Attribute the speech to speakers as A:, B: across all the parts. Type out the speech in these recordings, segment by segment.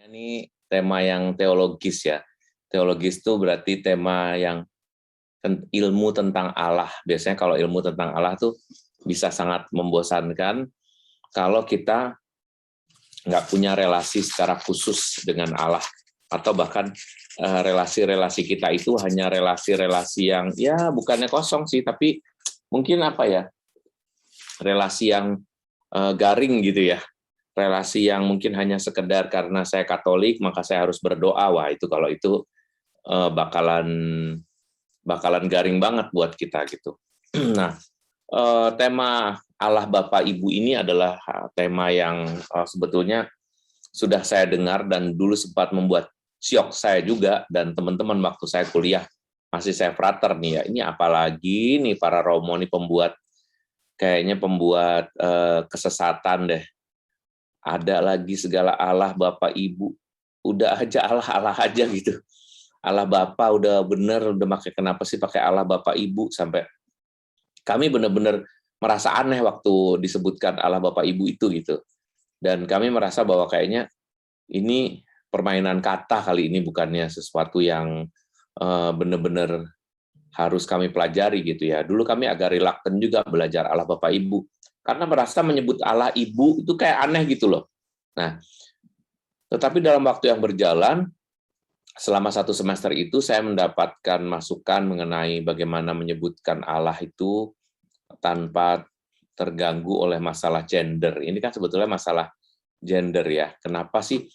A: Ini tema yang teologis ya. Teologis itu berarti tema yang ilmu tentang Allah. Biasanya kalau ilmu tentang Allah tuh bisa sangat membosankan kalau kita nggak punya relasi secara khusus dengan Allah. Atau bahkan relasi-relasi kita itu hanya relasi-relasi yang ya bukannya kosong sih, tapi mungkin apa ya, relasi yang garing gitu ya. Relasi yang mungkin hanya sekedar karena saya Katolik maka saya harus berdoa. Wah, itu kalau itu bakalan garing banget buat kita gitu. Nah, tema Allah Bapa Ibu ini adalah tema yang sebetulnya sudah saya dengar dan dulu sempat membuat syok saya juga dan teman-teman waktu saya kuliah, masih saya frater nih ya, ini apalagi nih para Romo nih kayaknya pembuat kesesatan deh. Ada lagi segala Allah Bapak Ibu, udah aja Allah aja gitu. Allah Bapa udah bener, udah kenapa sih pakai Allah Bapak Ibu, sampai kami benar-benar merasa aneh waktu disebutkan Allah Bapak Ibu itu gitu. Dan kami merasa bahwa kayaknya ini permainan kata kali ini, bukannya sesuatu yang benar-benar harus kami pelajari gitu ya. Dulu kami agak reluctant juga belajar Allah Bapak Ibu, karena merasa menyebut Allah Ibu itu kayak aneh gitu loh. Nah, tetapi dalam waktu yang berjalan, selama 1 semester itu saya mendapatkan masukan mengenai bagaimana menyebutkan Allah itu tanpa terganggu oleh masalah gender. Ini kan sebetulnya masalah gender ya. Kenapa sih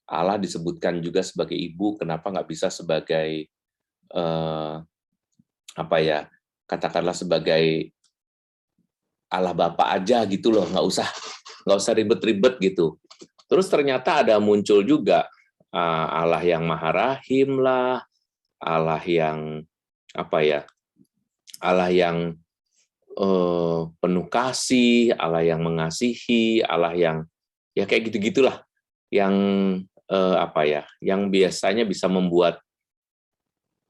A: Allah disebutkan juga sebagai ibu, kenapa nggak bisa sebagai katakanlah sebagai Allah Bapa aja gitu loh, nggak usah ribet-ribet gitu. Terus ternyata ada muncul juga Allah yang Maha Rahim lah, Allah yang Allah yang penuh kasih, Allah yang mengasihi, Allah yang ya kayak gitu-gitulah, yang yang biasanya bisa membuat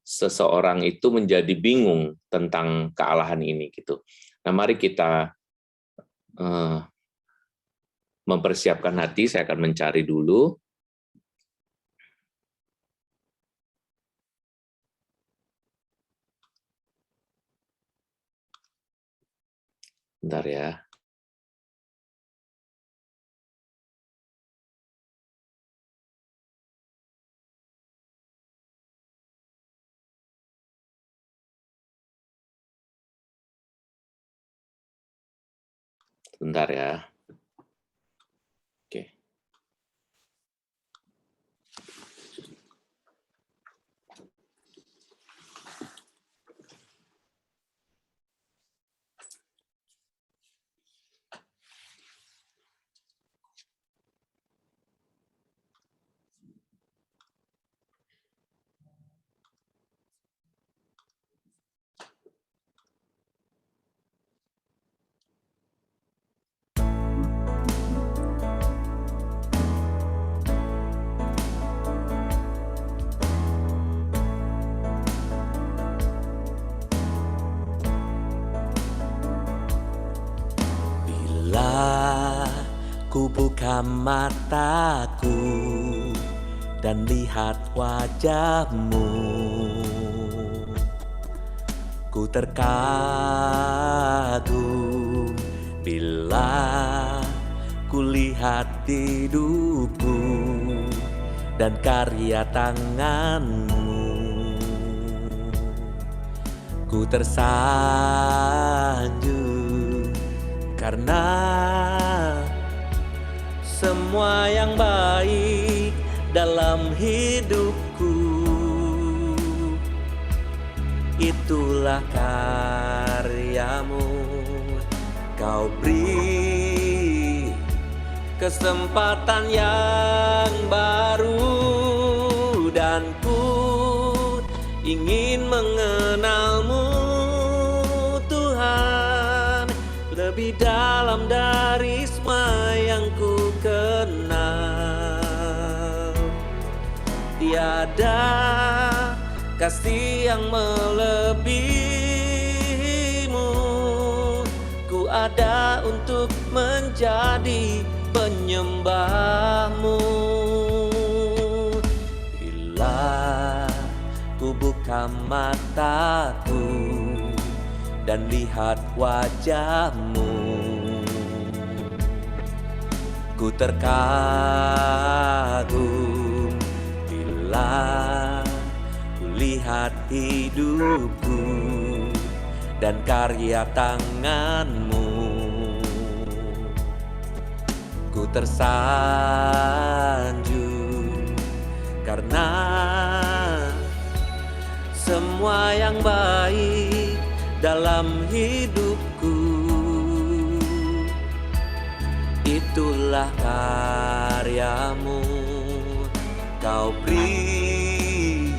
A: seseorang itu menjadi bingung tentang kealahan ini gitu. Nah, mari kita mempersiapkan hati. Saya akan mencari dulu. Bentar ya. Bentar ya. Oke.
B: Ku buka mataku dan lihat wajahmu, ku terkagum bila ku lihat hidupku dan karya tanganmu. Ku tersanjung karena semua yang baik dalam hidupku itulah karyamu. Kau beri kesempatan yang baru dan ku ingin mengenalmu Tuhan lebih dalam dari semua yang ku kenal. Tiada kasih yang melebihimu. Ku ada untuk menjadi penyembahmu. buka mataku dan lihat wajah-Mu. Ku terkagum bila ku lihat hidupku dan karya tangan-Mu. Ku tersanjung karena semua yang baik dalam hidupku itulah karya-Mu. Kau beri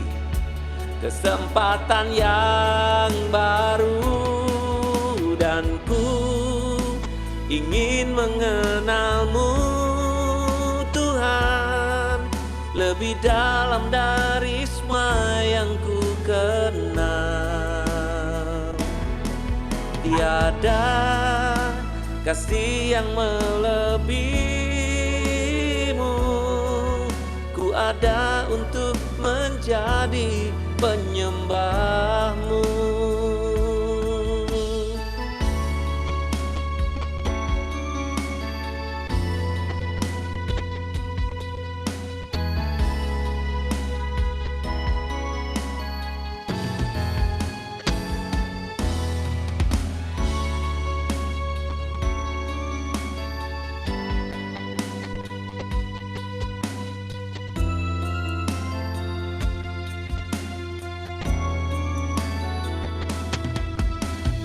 B: kesempatan yang baru dan ku ingin mengenal-Mu, Tuhan, lebih dalam dari semua yang ku kenal. Tiada kasih yang melebihi-Mu. Ku ada untuk menjadi penyembah-Mu.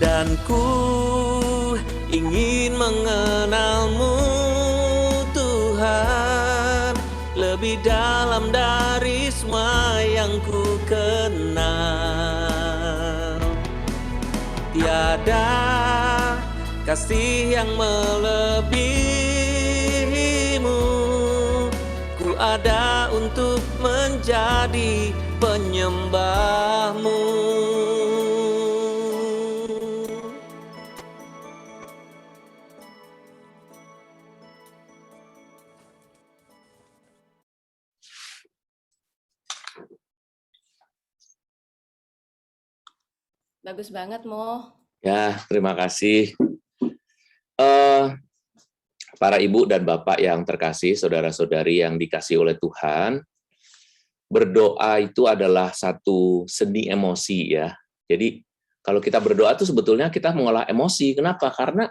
B: Dan ku ingin mengenal-Mu, Tuhan, lebih dalam dari semua yang ku kenal. Tiada kasih yang melebihi-Mu. Ku ada untuk menjadi penyembah-Mu.
C: Bagus banget, Mo.
A: Ya, terima kasih. Para ibu dan bapak yang terkasih, saudara-saudari yang dikasih oleh Tuhan, berdoa itu adalah satu seni emosi ya. Jadi kalau kita berdoa itu sebetulnya kita mengolah emosi. Kenapa? Karena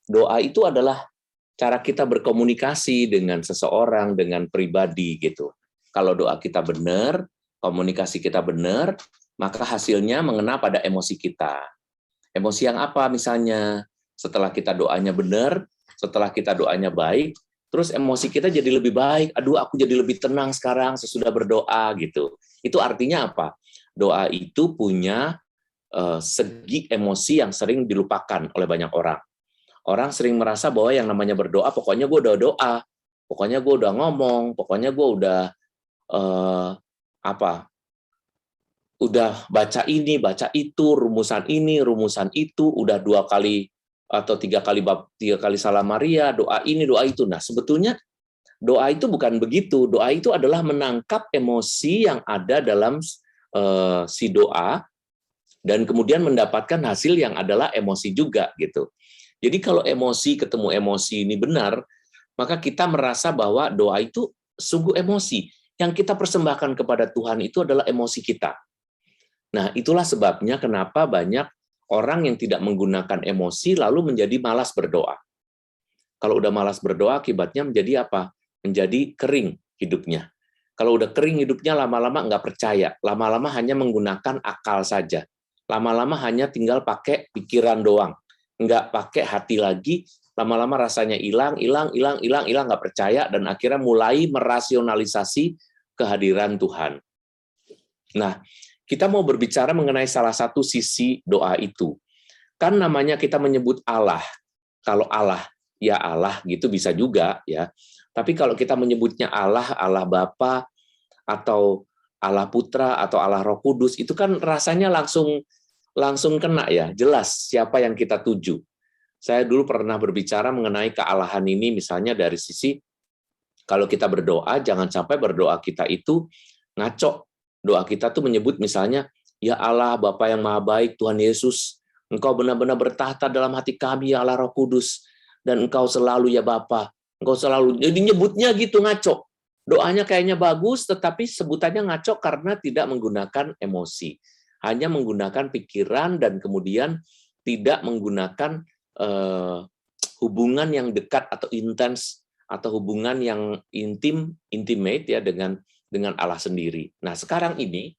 A: doa itu adalah cara kita berkomunikasi dengan seseorang, dengan pribadi gitu. Kalau doa kita benar, komunikasi kita benar, maka hasilnya mengena pada emosi kita. Emosi yang apa misalnya? Setelah kita doanya benar, setelah kita doanya baik, terus emosi kita jadi lebih baik. Aduh, aku jadi lebih tenang sekarang sesudah berdoa gitu. Itu artinya apa? Doa itu punya segi emosi yang sering dilupakan oleh banyak orang. Orang sering merasa bahwa yang namanya berdoa, pokoknya gue udah doa, pokoknya gue udah ngomong, pokoknya gue udah udah baca ini, baca itu, rumusan ini, rumusan itu, udah 2 kali atau 3 kali salam Maria, doa ini, doa itu. Nah, sebetulnya doa itu bukan begitu. Doa itu adalah menangkap emosi yang ada dalam si doa dan kemudian mendapatkan hasil yang adalah emosi juga gitu. Jadi kalau emosi ketemu emosi ini benar, maka kita merasa bahwa doa itu sungguh emosi. Yang kita persembahkan kepada Tuhan itu adalah emosi kita. Nah, itulah sebabnya kenapa banyak orang yang tidak menggunakan emosi lalu menjadi malas berdoa. Kalau udah malas berdoa, akibatnya menjadi apa? Menjadi kering hidupnya. Kalau udah kering hidupnya, lama-lama nggak percaya. Lama-lama hanya menggunakan akal saja. Lama-lama hanya tinggal pakai pikiran doang. Nggak pakai hati lagi, lama-lama rasanya hilang, nggak percaya, dan akhirnya mulai merasionalisasi kehadiran Tuhan. Nah, kita mau berbicara mengenai salah satu sisi doa itu. Kan namanya kita menyebut Allah. Kalau Allah, ya Allah gitu bisa juga ya. Tapi kalau kita menyebutnya Allah, Allah Bapa atau Allah Putra atau Allah Roh Kudus, itu kan rasanya langsung kena ya, jelas siapa yang kita tuju. Saya dulu pernah berbicara mengenai kealahan ini misalnya dari sisi kalau kita berdoa, jangan sampai berdoa kita itu ngaco. Doa kita tuh menyebut misalnya Ya Allah, Bapa yang Maha Baik, Tuhan Yesus, Engkau benar-benar bertahta dalam hati kami, ya Allah Roh Kudus. Dan Engkau selalu, ya Bapa, Engkau selalu, jadi nyebutnya gitu ngaco. Doanya kayaknya bagus, tetapi sebutannya ngaco karena tidak menggunakan emosi. Hanya menggunakan pikiran dan kemudian tidak menggunakan hubungan yang dekat atau intens atau hubungan yang intimate ya dengan Allah sendiri. Nah, sekarang ini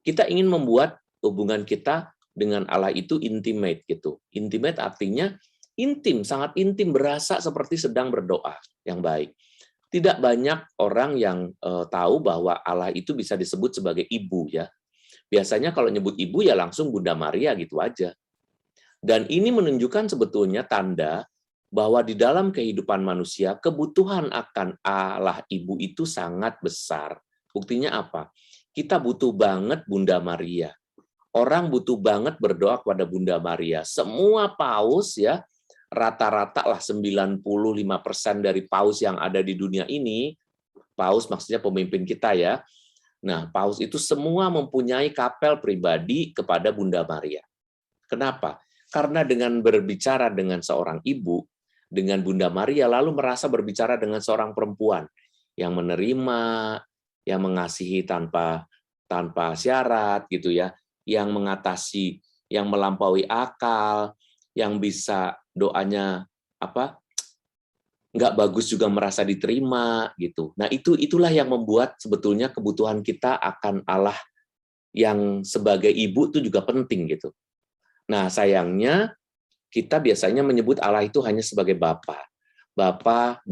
A: kita ingin membuat hubungan kita dengan Allah itu intimate gitu. Intimate artinya intim, sangat intim, berasa seperti sedang berdoa yang baik. Tidak banyak orang yang tahu bahwa Allah itu bisa disebut sebagai ibu ya. Biasanya kalau nyebut ibu ya langsung Bunda Maria gitu aja. Dan ini menunjukkan sebetulnya tanda bahwa di dalam kehidupan manusia kebutuhan akan Allah Ibu itu sangat besar. Buktinya apa? Kita butuh banget Bunda Maria. Orang butuh banget berdoa kepada Bunda Maria. Semua paus ya, rata-rata lah 95% dari paus yang ada di dunia ini, paus maksudnya pemimpin kita ya. Nah, paus itu semua mempunyai kapel pribadi kepada Bunda Maria. Kenapa? Karena dengan berbicara dengan seorang ibu, dengan Bunda Maria, lalu merasa berbicara dengan seorang perempuan yang menerima, yang mengasihi tanpa syarat gitu ya, yang mengatasi, yang melampaui akal, yang bisa doanya nggak bagus juga merasa diterima gitu. Nah itulah yang membuat sebetulnya kebutuhan kita akan Allah yang sebagai ibu itu juga penting gitu. Nah sayangnya kita biasanya menyebut Allah itu hanya sebagai Bapa. Bapa,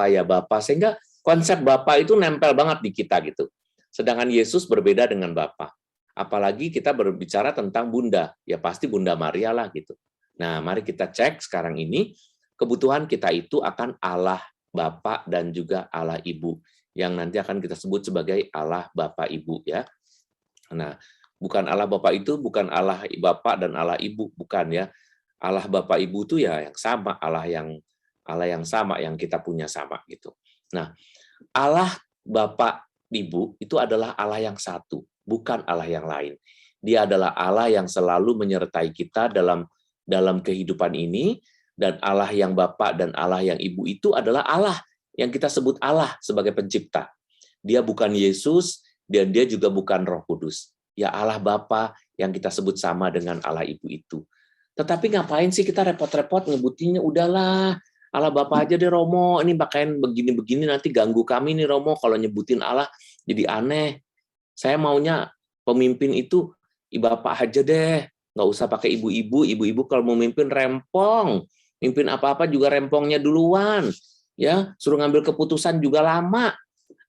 A: ya Bapa. Sehingga konsep Bapa itu nempel banget di kita gitu. Sedangkan Yesus berbeda dengan Bapa. Apalagi kita berbicara tentang Bunda, ya pasti Bunda Maria lah gitu. Nah, mari kita cek sekarang ini kebutuhan kita itu akan Allah Bapa dan juga Allah Ibu yang nanti akan kita sebut sebagai Allah Bapa Ibu ya. Nah, bukan Allah Bapa itu bukan Allah Bapa dan Allah Ibu, bukan ya. Allah Bapa Ibu itu ya yang sama, Allah yang sama yang kita punya sama gitu. Nah, Allah Bapa Ibu itu adalah Allah yang satu, bukan Allah yang lain. Dia adalah Allah yang selalu menyertai kita dalam kehidupan ini, dan Allah yang Bapa dan Allah yang Ibu itu adalah Allah yang kita sebut Allah sebagai pencipta. Dia bukan Yesus dan dia juga bukan Roh Kudus. Ya Allah Bapa yang kita sebut sama dengan Allah Ibu itu. Tetapi ngapain sih kita repot-repot nyebutinnya, udahlah, Allah Bapa aja deh Romo, ini pakaian begini-begini nanti ganggu kami nih Romo, kalau nyebutin Allah jadi aneh. Saya maunya pemimpin itu Bapak aja deh, nggak usah pakai ibu-ibu kalau mau mimpin rempong, mimpin apa-apa juga rempongnya duluan, ya suruh ngambil keputusan juga lama.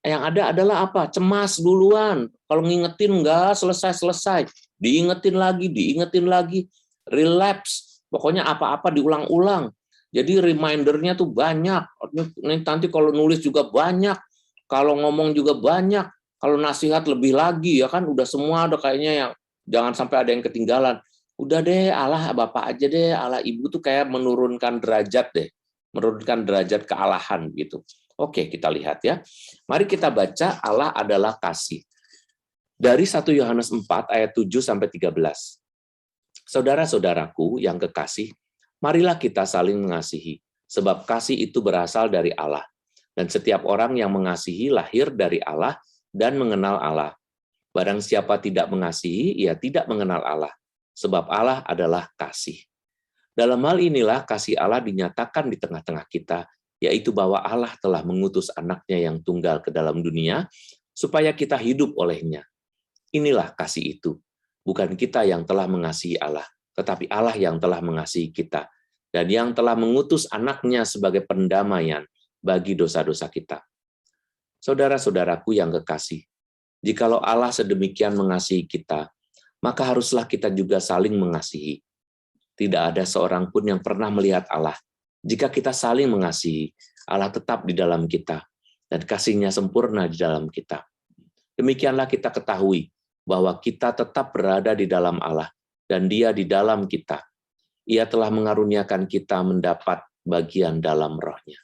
A: Yang ada adalah apa? Cemas duluan, kalau ngingetin nggak selesai-selesai, diingetin lagi, relapse, pokoknya apa-apa diulang-ulang. Jadi remindernya tuh banyak. Nanti kalau nulis juga banyak, kalau ngomong juga banyak, kalau nasihat lebih lagi ya kan udah semua udah kayaknya yang jangan sampai ada yang ketinggalan. Udah deh Allah Bapak aja deh, Allah Ibu tuh kayak menurunkan derajat deh. Menurunkan derajat kealahan gitu. Oke, kita lihat ya. Mari kita baca Allah adalah kasih. Dari 1 Yohanes 4 ayat 7 sampai 13. Saudara-saudaraku yang kekasih, marilah kita saling mengasihi, sebab kasih itu berasal dari Allah. Dan setiap orang yang mengasihi lahir dari Allah dan mengenal Allah. Barang siapa tidak mengasihi, ia tidak mengenal Allah, sebab Allah adalah kasih. Dalam hal inilah kasih Allah dinyatakan di tengah-tengah kita, yaitu bahwa Allah telah mengutus anaknya yang tunggal ke dalam dunia, supaya kita hidup olehnya. Inilah kasih itu. Bukan kita yang telah mengasihi Allah, tetapi Allah yang telah mengasihi kita, dan yang telah mengutus anaknya sebagai pendamaian bagi dosa-dosa kita. Saudara-saudaraku yang kekasih, jikalau Allah sedemikian mengasihi kita, maka haruslah kita juga saling mengasihi. Tidak ada seorang pun yang pernah melihat Allah. Jika kita saling mengasihi, Allah tetap di dalam kita, dan kasih-Nya sempurna di dalam kita. Demikianlah kita ketahui bahwa kita tetap berada di dalam Allah, dan Dia di dalam kita. Ia telah mengaruniakan kita mendapat bagian dalam Roh-Nya.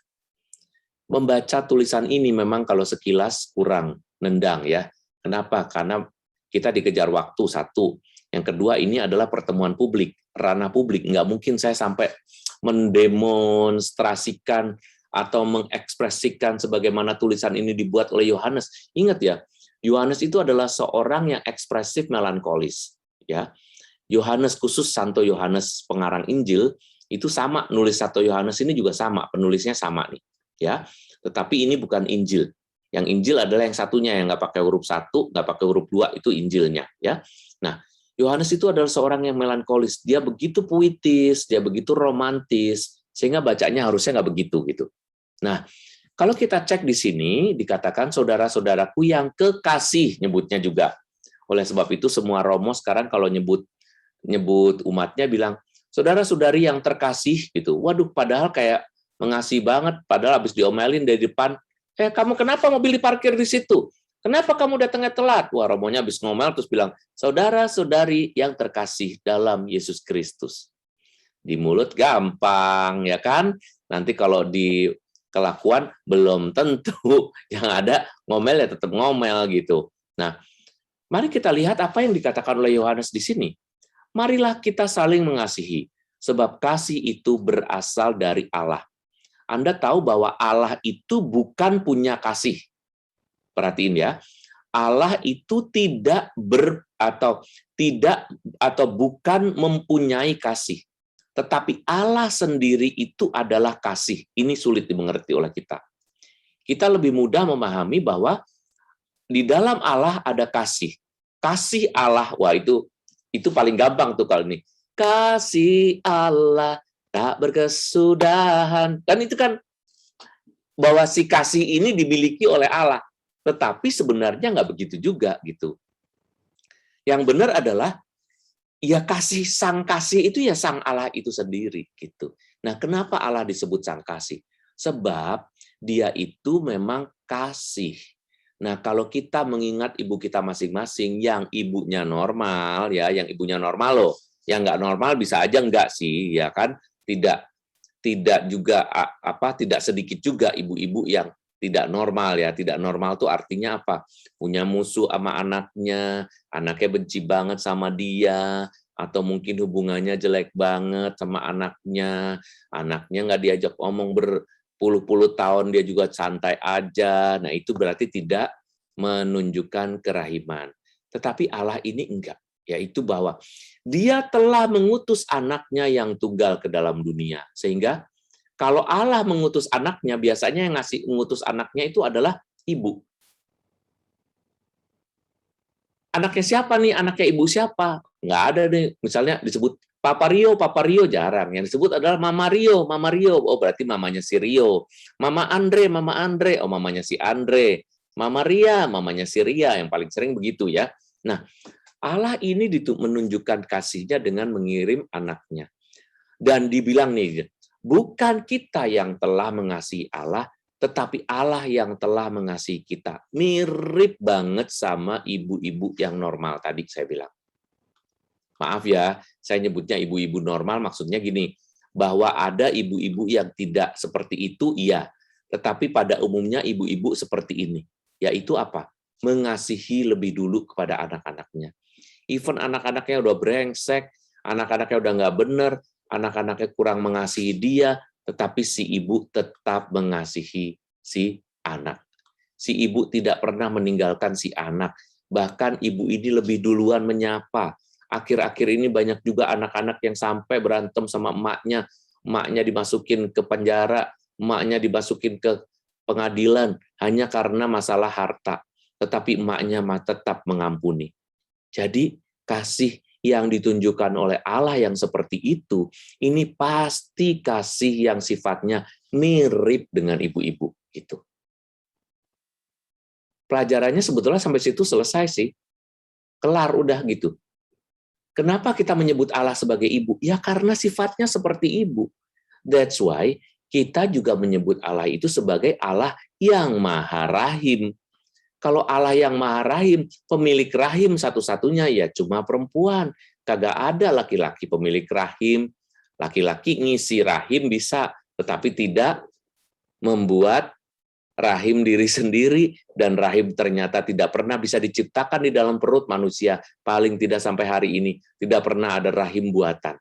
A: Membaca tulisan ini memang kalau sekilas kurang nendang ya. Kenapa? Karena kita dikejar waktu, satu. Yang kedua, ini adalah pertemuan publik, ranah publik. Nggak mungkin saya sampai mendemonstrasikan atau mengekspresikan sebagaimana tulisan ini dibuat oleh Yohanes. Ingat ya, Yohanes itu adalah seorang yang ekspresif melankolis. Ya, Yohanes khusus Santo Yohanes pengarang Injil itu sama, nulis Santo Yohanes ini juga sama, penulisnya sama nih. Ya, tetapi ini bukan Injil. Yang Injil adalah yang satunya yang nggak pakai huruf 1, nggak pakai huruf 2, itu Injilnya. Ya, nah Yohanes itu adalah seorang yang melankolis. Dia begitu puitis, dia begitu romantis, sehingga bacanya harusnya nggak begitu gitu. Nah, kalau kita cek di sini dikatakan saudara-saudaraku yang kekasih, nyebutnya juga. Oleh sebab itu semua romo sekarang kalau nyebut umatnya bilang saudara-saudari yang terkasih gitu. Waduh, padahal kayak mengasihi banget, padahal habis diomelin dari depan. Kamu kenapa mobil diparkir di situ? Kenapa kamu datangnya telat? Wah, romonya habis ngomel terus bilang, saudara-saudari yang terkasih dalam Yesus Kristus. Di mulut gampang, ya kan? Nanti kalau di kelakuan belum tentu. Yang ada ngomel ya tetap ngomel gitu. Nah, mari kita lihat apa yang dikatakan oleh Yohanes di sini. Marilah kita saling mengasihi, sebab kasih itu berasal dari Allah. Anda tahu bahwa Allah itu bukan punya kasih. Perhatiin ya, Allah itu tidak bukan mempunyai kasih. Tetapi Allah sendiri itu adalah kasih. Ini sulit dimengerti oleh kita. Kita lebih mudah memahami bahwa di dalam Allah ada kasih. Kasih Allah, wah itu paling gampang tuh kalau ini. Kasih Allah tak berkesudahan. Kan itu kan bahwa si kasih ini dimiliki oleh Allah. Tetapi sebenarnya nggak begitu juga gitu. Yang benar adalah ya sang kasih itu ya sang Allah itu sendiri gitu. Nah, kenapa Allah disebut sang kasih? Sebab dia itu memang kasih. Nah, kalau kita mengingat ibu kita masing-masing yang ibunya normal ya, yang ibunya normal loh. Yang nggak normal bisa aja enggak sih, ya kan? Tidak juga tidak sedikit juga ibu-ibu yang tidak normal ya. Tidak normal tuh artinya apa? Punya musuh sama anaknya benci banget sama dia, atau mungkin hubungannya jelek banget sama anaknya nggak diajak omong berpuluh-puluh tahun, dia juga santai aja. Nah, itu berarti tidak menunjukkan kerahiman. Tetapi Allah ini enggak, yaitu bahwa dia telah mengutus anaknya yang tunggal ke dalam dunia. Sehingga kalau Allah mengutus anaknya, biasanya yang mengutus anaknya itu adalah ibu. Anaknya siapa nih? Anaknya ibu siapa? Nggak ada nih. Misalnya disebut Papa Rio jarang. Yang disebut adalah Mama Rio. Oh, berarti mamanya si Rio. Mama Andre. Oh, mamanya si Andre. Mama Ria, mamanya si Ria. Yang paling sering begitu ya. Nah, Allah ini menunjukkan kasihnya dengan mengirim anaknya. Dan dibilang nih, bukan kita yang telah mengasihi Allah, tetapi Allah yang telah mengasihi kita. Mirip banget sama ibu-ibu yang normal tadi saya bilang. Maaf ya, saya nyebutnya ibu-ibu normal, maksudnya gini, bahwa ada ibu-ibu yang tidak seperti itu, iya. Tetapi pada umumnya ibu-ibu seperti ini. Yaitu apa? Mengasihi lebih dulu kepada anak-anaknya. Even anak-anaknya udah brengsek, anak-anaknya udah nggak bener, anak-anaknya kurang mengasihi dia, tetapi si ibu tetap mengasihi si anak. Si ibu tidak pernah meninggalkan si anak. Bahkan ibu ini lebih duluan menyapa. Akhir-akhir ini banyak juga anak-anak yang sampai berantem sama emaknya. Emaknya dimasukin ke penjara, emaknya dimasukin ke pengadilan hanya karena masalah harta. Tetapi emaknya tetap mengampuni. Jadi kasih yang ditunjukkan oleh Allah yang seperti itu, ini pasti kasih yang sifatnya mirip dengan ibu-ibu gitu. Pelajarannya sebetulnya sampai situ selesai sih. Kelar udah gitu. Kenapa kita menyebut Allah sebagai ibu? Ya karena sifatnya seperti ibu. That's why kita juga menyebut Allah itu sebagai Allah yang Maha Rahim. Kalau Allah yang Maha Rahim, pemilik rahim satu-satunya ya cuma perempuan. Kagak ada laki-laki pemilik rahim. Laki-laki ngisi rahim bisa, tetapi tidak membuat rahim diri sendiri, dan rahim ternyata tidak pernah bisa diciptakan di dalam perut manusia, paling tidak sampai hari ini, tidak pernah ada rahim buatan.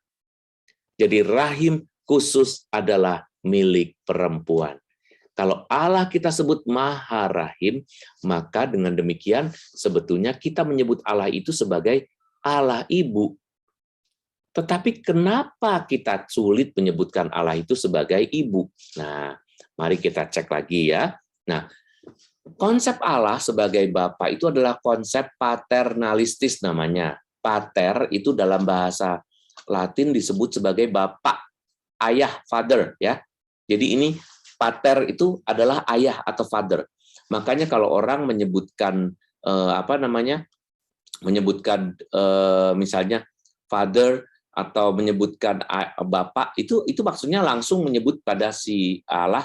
A: Jadi rahim khusus adalah milik perempuan. Kalau Allah kita sebut Maha Rahim, maka dengan demikian sebetulnya kita menyebut Allah itu sebagai Allah Ibu. Tetapi kenapa kita sulit menyebutkan Allah itu sebagai Ibu? Nah, mari kita cek lagi ya. Nah, konsep Allah sebagai Bapa itu adalah konsep paternalistis namanya. Pater itu dalam bahasa Latin disebut sebagai bapak, ayah, father ya. Jadi ini pater itu adalah ayah atau father. Makanya kalau orang menyebutkan misalnya father atau menyebutkan bapak, itu maksudnya langsung menyebut pada si Allah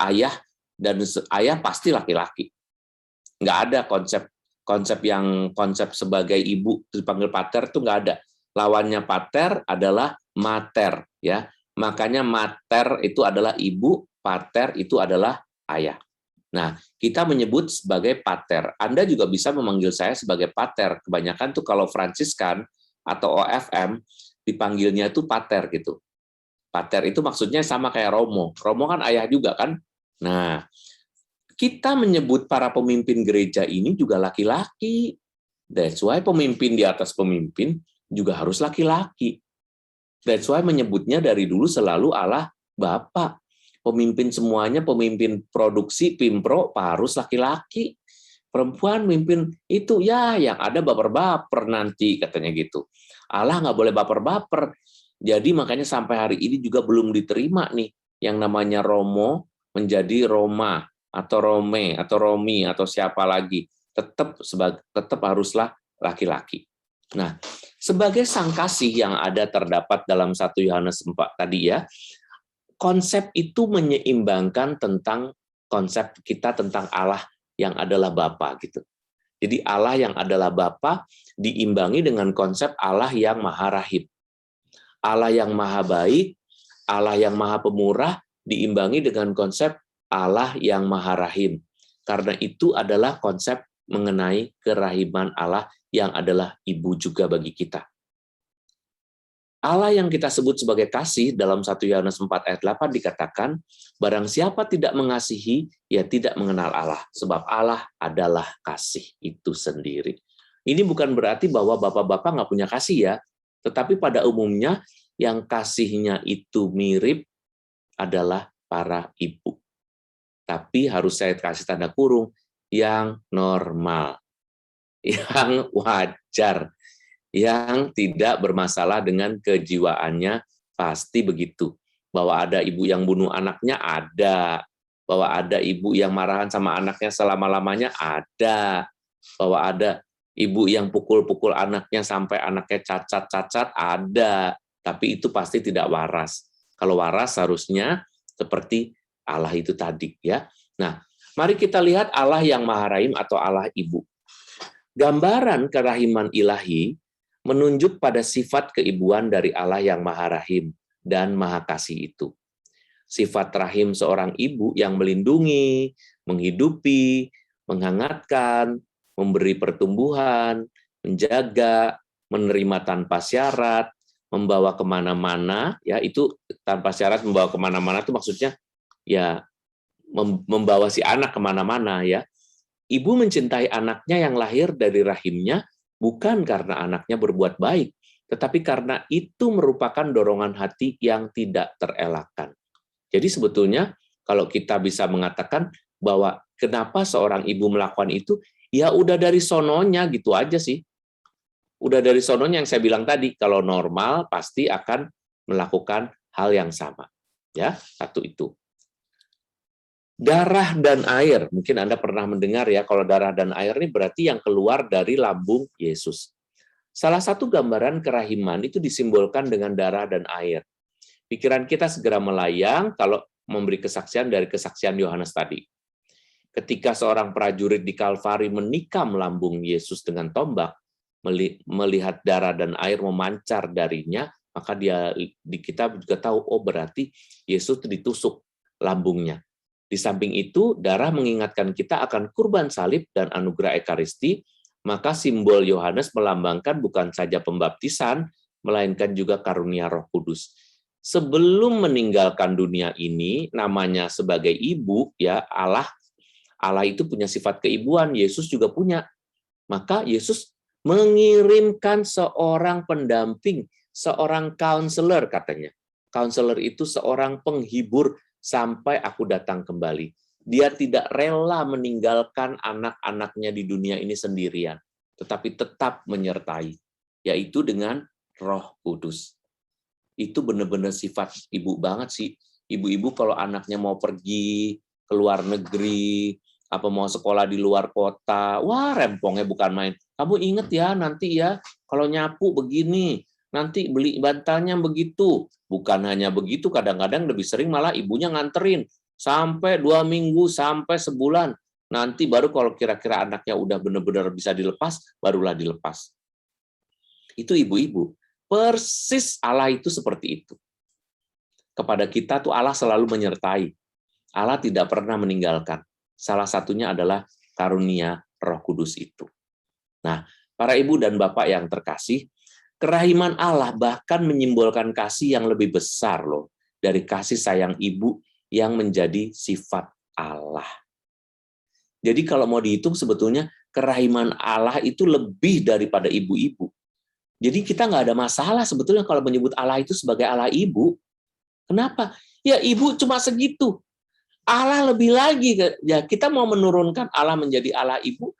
A: ayah, dan ayah pasti laki-laki. Nggak ada konsep sebagai ibu dipanggil pater itu nggak ada. Lawannya pater adalah mater ya. Makanya mater itu adalah ibu, pater itu adalah ayah. Nah, kita menyebut sebagai pater. Anda juga bisa memanggil saya sebagai pater. Kebanyakan tuh kalau Fransiskan atau OFM dipanggilnya itu pater gitu. Pater itu maksudnya sama kayak Romo. Romo kan ayah juga kan? Nah, kita menyebut para pemimpin gereja ini juga laki-laki. That's why pemimpin di atas pemimpin juga harus laki-laki. That's why menyebutnya dari dulu selalu Allah Bapa. Pemimpin semuanya, pemimpin produksi, pimpro, harus laki-laki. Perempuan mimpin itu ya yang ada baper-baper nanti, katanya gitu. Allah nggak boleh baper-baper. Jadi makanya sampai hari ini juga belum diterima nih yang namanya Romo menjadi Roma atau Rome atau Romi atau siapa lagi. Tetap haruslah laki-laki. Nah, sebagai sang kasih yang ada terdapat dalam 1 Yohanes 4 tadi ya, konsep itu menyeimbangkan tentang konsep kita tentang Allah yang adalah Bapa gitu. Jadi Allah yang adalah Bapa diimbangi dengan konsep Allah yang Maha Rahim. Allah yang Maha Baik, Allah yang Maha Pemurah diimbangi dengan konsep Allah yang Maha Rahim. Karena itu adalah konsep mengenai kerahiman Allah yang adalah ibu juga bagi kita. Allah yang kita sebut sebagai kasih dalam 1 Yohanes 4 ayat 8 dikatakan, barang siapa tidak mengasihi, ia tidak mengenal Allah, sebab Allah adalah kasih itu sendiri. Ini bukan berarti bahwa bapak-bapak nggak punya kasih ya, tetapi pada umumnya yang kasihnya itu mirip adalah para ibu. Tapi harus saya kasih tanda kurung, yang normal, yang wajar, yang tidak bermasalah dengan kejiwaannya, pasti begitu. Bahwa ada ibu yang bunuh anaknya, ada. Bahwa ada ibu yang marahan sama anaknya selama-lamanya, ada. Bahwa ada ibu yang pukul-pukul anaknya sampai anaknya cacat-cacat, ada. Tapi itu pasti tidak waras. Kalau waras harusnya seperti Allah itu tadi ya. Nah, mari kita lihat Allah yang Maha Rahim atau Allah Ibu. Gambaran kerahiman ilahi menunjuk pada sifat keibuan dari Allah yang Maha Rahim dan Maha Kasih itu. Sifat rahim seorang ibu yang melindungi, menghidupi, menghangatkan, memberi pertumbuhan, menjaga, menerima tanpa syarat, membawa kemana-mana, ya itu tanpa syarat membawa kemana-mana itu maksudnya ya membawa si anak kemana-mana ya. Ibu mencintai anaknya yang lahir dari rahimnya bukan karena anaknya berbuat baik, tetapi karena itu merupakan dorongan hati yang tidak terelakkan. Jadi sebetulnya kalau kita bisa mengatakan bahwa kenapa seorang ibu melakukan itu, ya udah dari sononya gitu aja sih. Udah dari sononya yang saya bilang tadi, kalau normal pasti akan melakukan hal yang sama. Ya, satu itu. Darah dan air, mungkin Anda pernah mendengar ya, kalau darah dan air ini berarti yang keluar dari lambung Yesus. Salah satu gambaran kerahiman itu disimbolkan dengan darah dan air. Pikiran kita segera melayang kalau memberi kesaksian dari kesaksian Yohanes tadi. Ketika seorang prajurit di Kalvari menikam lambung Yesus dengan tombak, melihat darah dan air memancar darinya, maka kita juga tahu, oh berarti Yesus ditusuk lambungnya. Di samping itu, darah mengingatkan kita akan kurban salib dan anugerah Ekaristi, maka simbol Yohanes melambangkan bukan saja pembaptisan, melainkan juga karunia Roh Kudus. Sebelum meninggalkan dunia ini, namanya sebagai ibu, ya Allah itu punya sifat keibuan, Yesus juga punya. Maka Yesus mengirimkan seorang pendamping, seorang counselor katanya. Counselor itu seorang penghibur sampai aku datang kembali. Dia tidak rela meninggalkan anak-anaknya di dunia ini sendirian, tetapi tetap menyertai, yaitu dengan Roh Kudus. Itu benar-benar sifat ibu banget sih. Ibu-ibu kalau anaknya mau pergi ke luar negeri, apa mau sekolah di luar kota, wah rempongnya bukan main. Kamu inget ya nanti ya, kalau nyapu begini, nanti beli bantalnya begitu. Bukan hanya begitu, kadang-kadang lebih sering malah ibunya nganterin sampai 2 minggu, sampai sebulan. Nanti baru kalau kira-kira anaknya udah benar-benar bisa dilepas, barulah dilepas. Itu ibu-ibu. Persis Allah itu seperti itu. Kepada kita tuh Allah selalu menyertai. Allah tidak pernah meninggalkan. Salah satunya adalah karunia Roh Kudus itu. Nah, para ibu dan bapak yang terkasih, kerahiman Allah bahkan menyimbolkan kasih yang lebih besar loh dari kasih sayang ibu yang menjadi sifat Allah. Jadi kalau mau dihitung sebetulnya kerahiman Allah itu lebih daripada ibu-ibu. Jadi kita nggak ada masalah sebetulnya kalau menyebut Allah itu sebagai Allah ibu. Kenapa? Ya ibu cuma segitu. Allah lebih lagi. Ya kita mau menurunkan Allah menjadi Allah ibu,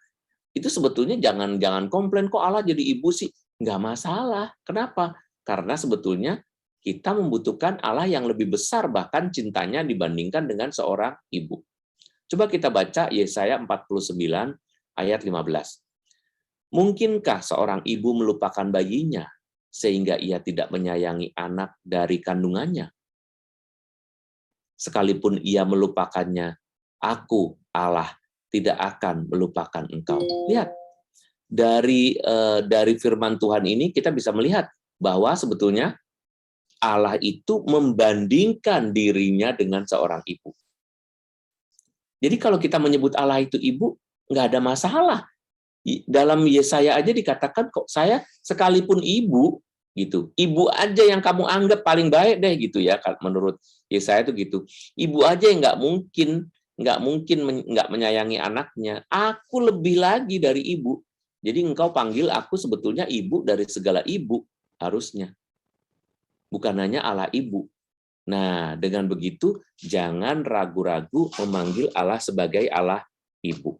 A: itu sebetulnya jangan komplain kok Allah jadi ibu sih. Nggak masalah. Kenapa? Karena sebetulnya kita membutuhkan Allah yang lebih besar bahkan cintanya dibandingkan dengan seorang ibu. Coba kita baca Yesaya 49 ayat 15. Mungkinkah seorang ibu melupakan bayinya sehingga ia tidak menyayangi anak dari kandungannya? Sekalipun ia melupakannya, aku Allah tidak akan melupakan engkau. Lihat, dari firman Tuhan ini kita bisa melihat bahwa sebetulnya Allah itu membandingkan dirinya dengan seorang ibu. Jadi kalau kita menyebut Allah itu ibu, nggak ada masalah. Dalam Yesaya aja dikatakan kok saya sekalipun ibu, gitu. Ibu aja yang kamu anggap paling baik deh gitu ya, menurut Yesaya itu gitu. Ibu aja yang nggak mungkin nggak menyayangi anaknya. Aku lebih lagi dari ibu. Jadi engkau panggil aku sebetulnya ibu dari segala ibu harusnya. Bukan hanya Allah ibu. Nah, dengan begitu jangan ragu-ragu memanggil Allah sebagai Allah ibu.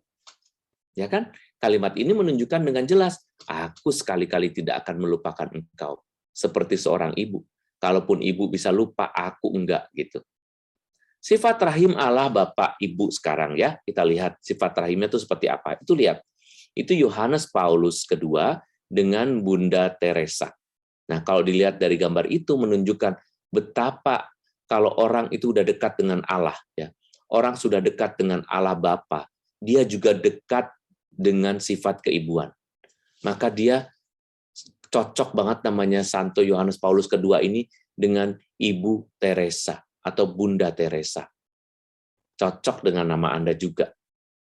A: Ya kan? Kalimat ini menunjukkan dengan jelas, aku sekali-kali tidak akan melupakan engkau. Seperti seorang ibu. Kalaupun ibu bisa lupa, aku enggak gitu. Sifat rahim Allah Bapak Ibu sekarang ya, kita lihat sifat rahimnya itu seperti apa. Itu lihat, itu Yohanes Paulus kedua dengan Bunda Teresa. Nah, kalau dilihat dari gambar itu menunjukkan betapa kalau orang itu udah dekat dengan Allah ya. Orang sudah dekat dengan Allah Bapa, dia juga dekat dengan sifat keibuan. Maka dia cocok banget namanya Santo Yohanes Paulus kedua ini dengan Ibu Teresa atau Bunda Teresa. Cocok dengan nama Anda juga.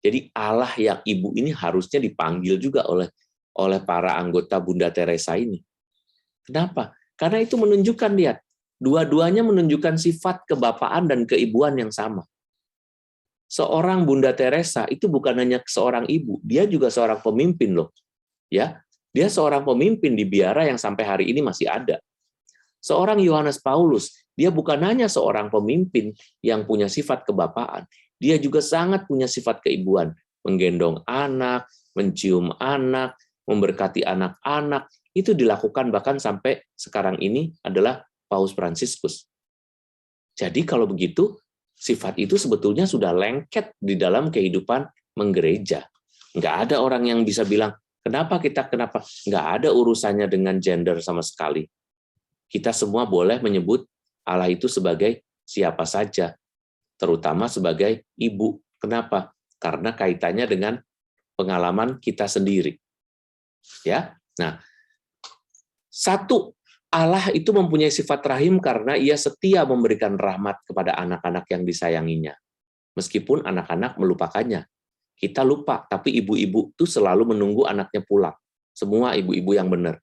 A: Jadi Allah yang ibu ini harusnya dipanggil juga oleh para anggota Bunda Teresa ini. Kenapa? Karena itu menunjukkan, lihat, dua-duanya menunjukkan sifat kebapaan dan keibuan yang sama. Seorang Bunda Teresa itu bukan hanya seorang ibu, dia juga seorang pemimpin loh. Ya, dia seorang pemimpin di biara yang sampai hari ini masih ada. Seorang Yohanes Paulus, dia bukan hanya seorang pemimpin yang punya sifat kebapaan, dia juga sangat punya sifat keibuan, menggendong anak, mencium anak, memberkati anak-anak, itu dilakukan bahkan sampai sekarang ini adalah Paus Fransiskus. Jadi kalau begitu, sifat itu sebetulnya sudah lengket di dalam kehidupan menggereja. Nggak ada orang yang bisa bilang, kenapa. Nggak ada urusannya dengan gender sama sekali. Kita semua boleh menyebut Allah itu sebagai siapa saja, terutama sebagai ibu. Kenapa? Karena kaitannya dengan pengalaman kita sendiri. Ya, nah, satu, Allah itu mempunyai sifat rahim karena ia setia memberikan rahmat kepada anak-anak yang disayanginya. Meskipun anak-anak melupakannya. Kita lupa, tapi ibu-ibu tuh selalu menunggu anaknya pulang. Semua ibu-ibu yang benar.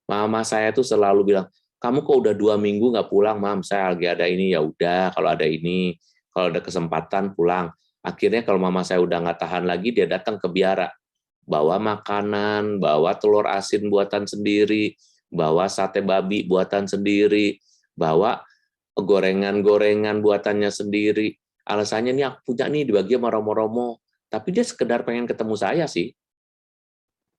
A: Mama saya tuh selalu bilang, kamu kok udah 2 minggu nggak pulang, Mam? Saya lagi ada ini, ya udah. Kalau ada ini, kalau ada kesempatan pulang. Akhirnya kalau mama saya udah nggak tahan lagi, dia datang ke biara, bawa makanan, bawa telur asin buatan sendiri, bawa sate babi buatan sendiri, bawa gorengan-gorengan buatannya sendiri. Alasannya nih aku punya nih dibagi sama romo-romo, tapi dia sekedar pengen ketemu saya sih.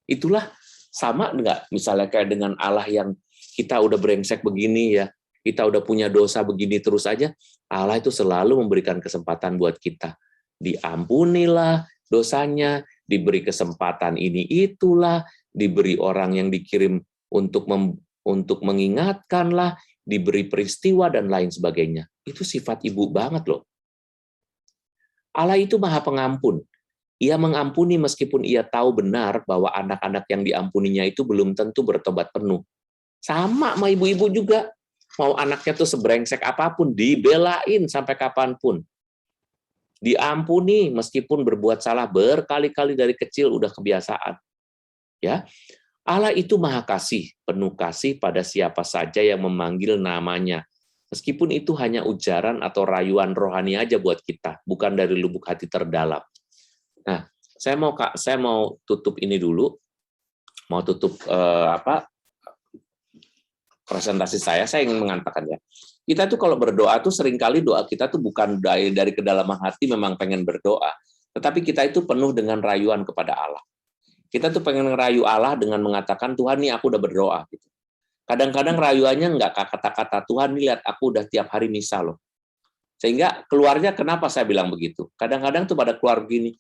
A: Itulah sama nggak misalnya kayak dengan Allah yang kita udah brengsek begini ya, kita udah punya dosa begini terus aja, Allah itu selalu memberikan kesempatan buat kita. Diampunilah dosanya, diberi kesempatan ini itulah, diberi orang yang dikirim untuk mengingatkanlah, diberi peristiwa dan lain sebagainya. Itu sifat ibu banget loh. Allah itu Maha Pengampun. Ia mengampuni meskipun ia tahu benar bahwa anak-anak yang diampuninya itu belum tentu bertobat penuh. Sama ibu-ibu juga. Mau anaknya tuh sebrengsek apapun, dibelain sampai kapanpun. Diampuni meskipun berbuat salah berkali-kali dari kecil udah kebiasaan. Ya, Allah itu Maha Kasih, penuh kasih pada siapa saja yang memanggil namanya. Meskipun itu hanya ujaran atau rayuan rohani aja buat kita, bukan dari lubuk hati terdalam. Nah, saya mau tutup ini dulu, mau tutup presentasi saya ingin mengatakan ya, kita tuh kalau berdoa tuh seringkali doa kita tuh bukan dari kedalaman hati memang pengen berdoa, tetapi kita itu penuh dengan rayuan kepada Allah. Kita tuh pengen ngerayu Allah dengan mengatakan, Tuhan nih aku udah berdoa. Gitu. Kadang-kadang rayuannya nggak kata-kata, Tuhan nih lihat aku udah tiap hari misa loh. Sehingga keluarnya kenapa saya bilang begitu? Kadang-kadang tuh pada keluar begini,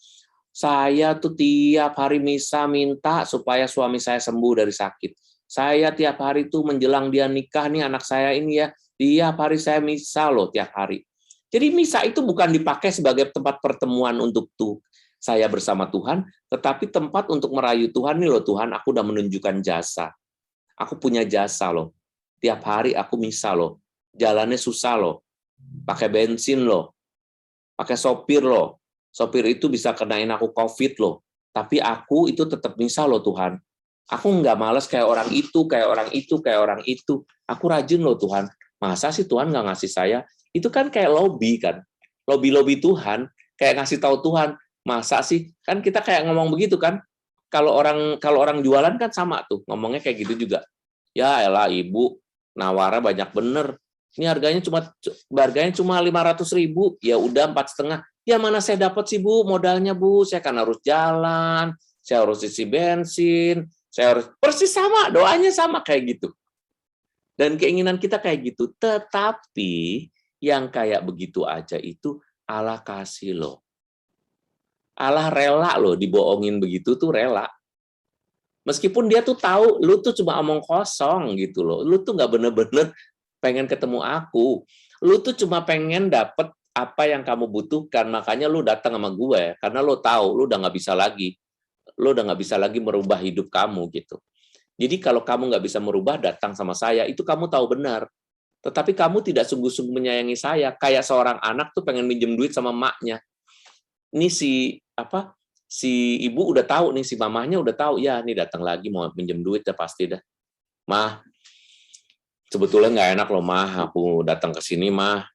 A: saya tuh tiap hari misa minta supaya suami saya sembuh dari sakit. Saya tiap hari tuh menjelang dia nikah nih anak saya ini ya, tiap hari saya misa loh tiap hari. Jadi misa itu bukan dipakai sebagai tempat pertemuan untuk saya bersama Tuhan, tetapi tempat untuk merayu Tuhan nih loh Tuhan, aku udah menunjukkan jasa. Aku punya jasa loh. Tiap hari aku misa loh. Jalannya susah loh. Pakai bensin loh. Pakai sopir loh. Sopir itu bisa kenain aku COVID loh. Tapi aku itu tetap misa loh Tuhan. Aku nggak males kayak orang itu, kayak orang itu, kayak orang itu. Aku rajin loh Tuhan. Masa sih Tuhan nggak ngasih saya? Itu kan kayak lobby kan. Lobby-lobby Tuhan. Kayak ngasih tahu Tuhan. Masa sih? Kan kita kayak ngomong begitu kan. Kalau orang jualan kan sama tuh. Ngomongnya kayak gitu juga. Ya elah ibu, nawarnya banyak bener. Ini harganya cuma 500.000. Ya udah 4,5. Ya mana saya dapat sih Bu modalnya Bu, saya kan harus jalan, saya harus isi bensin, saya harus persis sama, doanya sama kayak gitu. Dan keinginan kita kayak gitu, tetapi yang kayak begitu aja itu Allah kasih loh. Allah rela loh dibohongin begitu tuh rela. Meskipun dia tuh tahu lu tuh cuma omong kosong gitu loh. Lu tuh nggak bener-bener pengen ketemu aku. Lu tuh cuma pengen dapet apa yang kamu butuhkan, makanya lu datang sama gue, karena lu tahu lu udah nggak bisa lagi merubah hidup kamu gitu. Jadi kalau kamu nggak bisa merubah, datang sama saya, itu kamu tahu benar. Tetapi kamu tidak sungguh-sungguh menyayangi saya, kayak seorang anak tuh pengen minjem duit sama maknya. Ini si ibu udah tahu nih, si mamahnya udah tahu, ya nih datang lagi mau minjem duit ya pasti dah. Mah, sebetulnya nggak enak loh mah, aku datang ke sini mah.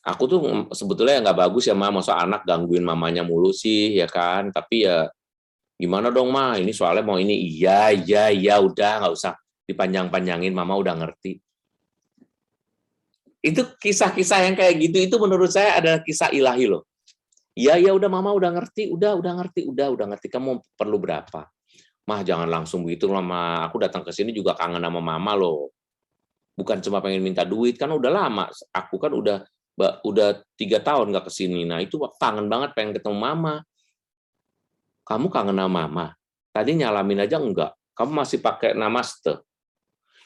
A: Aku tuh sebetulnya nggak bagus ya masa anak gangguin mamanya mulu sih ya kan, tapi ya gimana dong mah, ini soalnya mau ini, iya udah nggak usah dipanjang-panjangin, mama udah ngerti. Itu kisah-kisah yang kayak gitu itu menurut saya adalah kisah ilahi loh. Ya udah mama udah ngerti, udah ngerti, kamu perlu berapa? Mah jangan langsung begitu loh mah, aku datang ke sini juga kangen sama mama loh. Bukan cuma pengen minta duit, kan udah lama. Aku kan udah 3 tahun nggak kesini. Nah itu kangen banget pengen ketemu mama. Kamu kangen sama mama? Tadi nyalamin aja enggak. Kamu masih pakai namaste.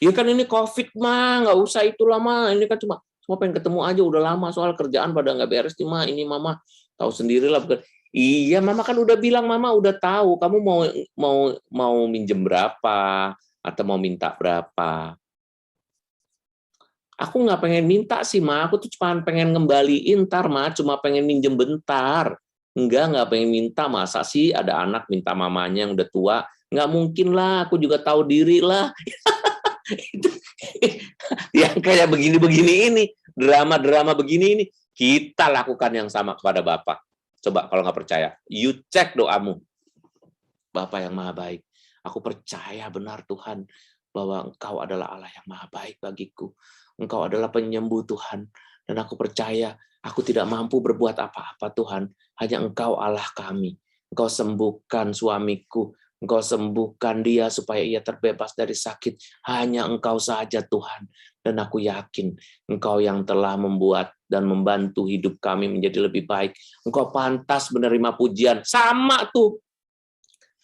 A: Ya kan ini COVID mah, nggak usah itulah mah. Ini kan cuma pengen ketemu aja udah lama soal kerjaan pada nggak beres nih mah. Ini mama tahu sendirilah bukan. Iya mama kan udah bilang mama udah tahu. Kamu mau minjem berapa atau mau minta berapa? Aku nggak pengen minta sih, Ma. Aku tuh cuma pengen ngembaliin, ntar, Ma. Cuma pengen minjem bentar. Nggak pengen minta. Masa sih ada anak minta mamanya yang udah tua? Nggak mungkin lah, aku juga tahu diri lah. Yang kayak begini-begini ini, drama-drama begini ini, kita lakukan yang sama kepada Bapak. Coba kalau nggak percaya, you cek doamu. Bapa yang maha baik, aku percaya benar Tuhan, bahwa Engkau adalah Allah yang maha baik bagiku. Engkau adalah penyembuh Tuhan, dan aku percaya aku tidak mampu berbuat apa-apa Tuhan, hanya Engkau Allah kami. Engkau sembuhkan suamiku, Engkau sembuhkan dia supaya ia terbebas dari sakit. Hanya Engkau saja Tuhan. Dan aku yakin Engkau yang telah membuat dan membantu hidup kami menjadi lebih baik. Engkau pantas menerima pujian. Sama tuh.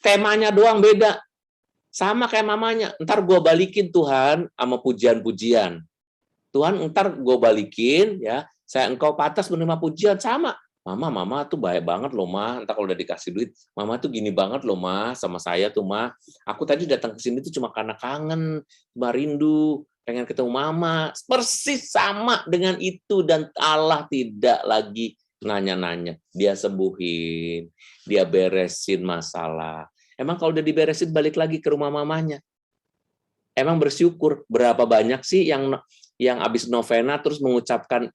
A: Temanya doang beda. Sama kayak mamanya. Ntar gue balikin Tuhan sama pujian-pujian. Tuhan ntar gue balikin, ya. Engkau pantas menerima pujian. Sama. Mama tuh baik banget loh, Ma. Entar kalau udah dikasih duit, Mama tuh gini banget loh, Ma, sama saya tuh, Ma. Aku tadi datang ke sini tuh cuma karena kangen, cuma rindu, pengen ketemu Mama. Persis sama dengan itu, dan Allah tidak lagi nanya-nanya. Dia sembuhin, dia beresin masalah. Emang kalau udah diberesin balik lagi ke rumah mamanya. Emang bersyukur berapa banyak sih yang habis novena terus mengucapkan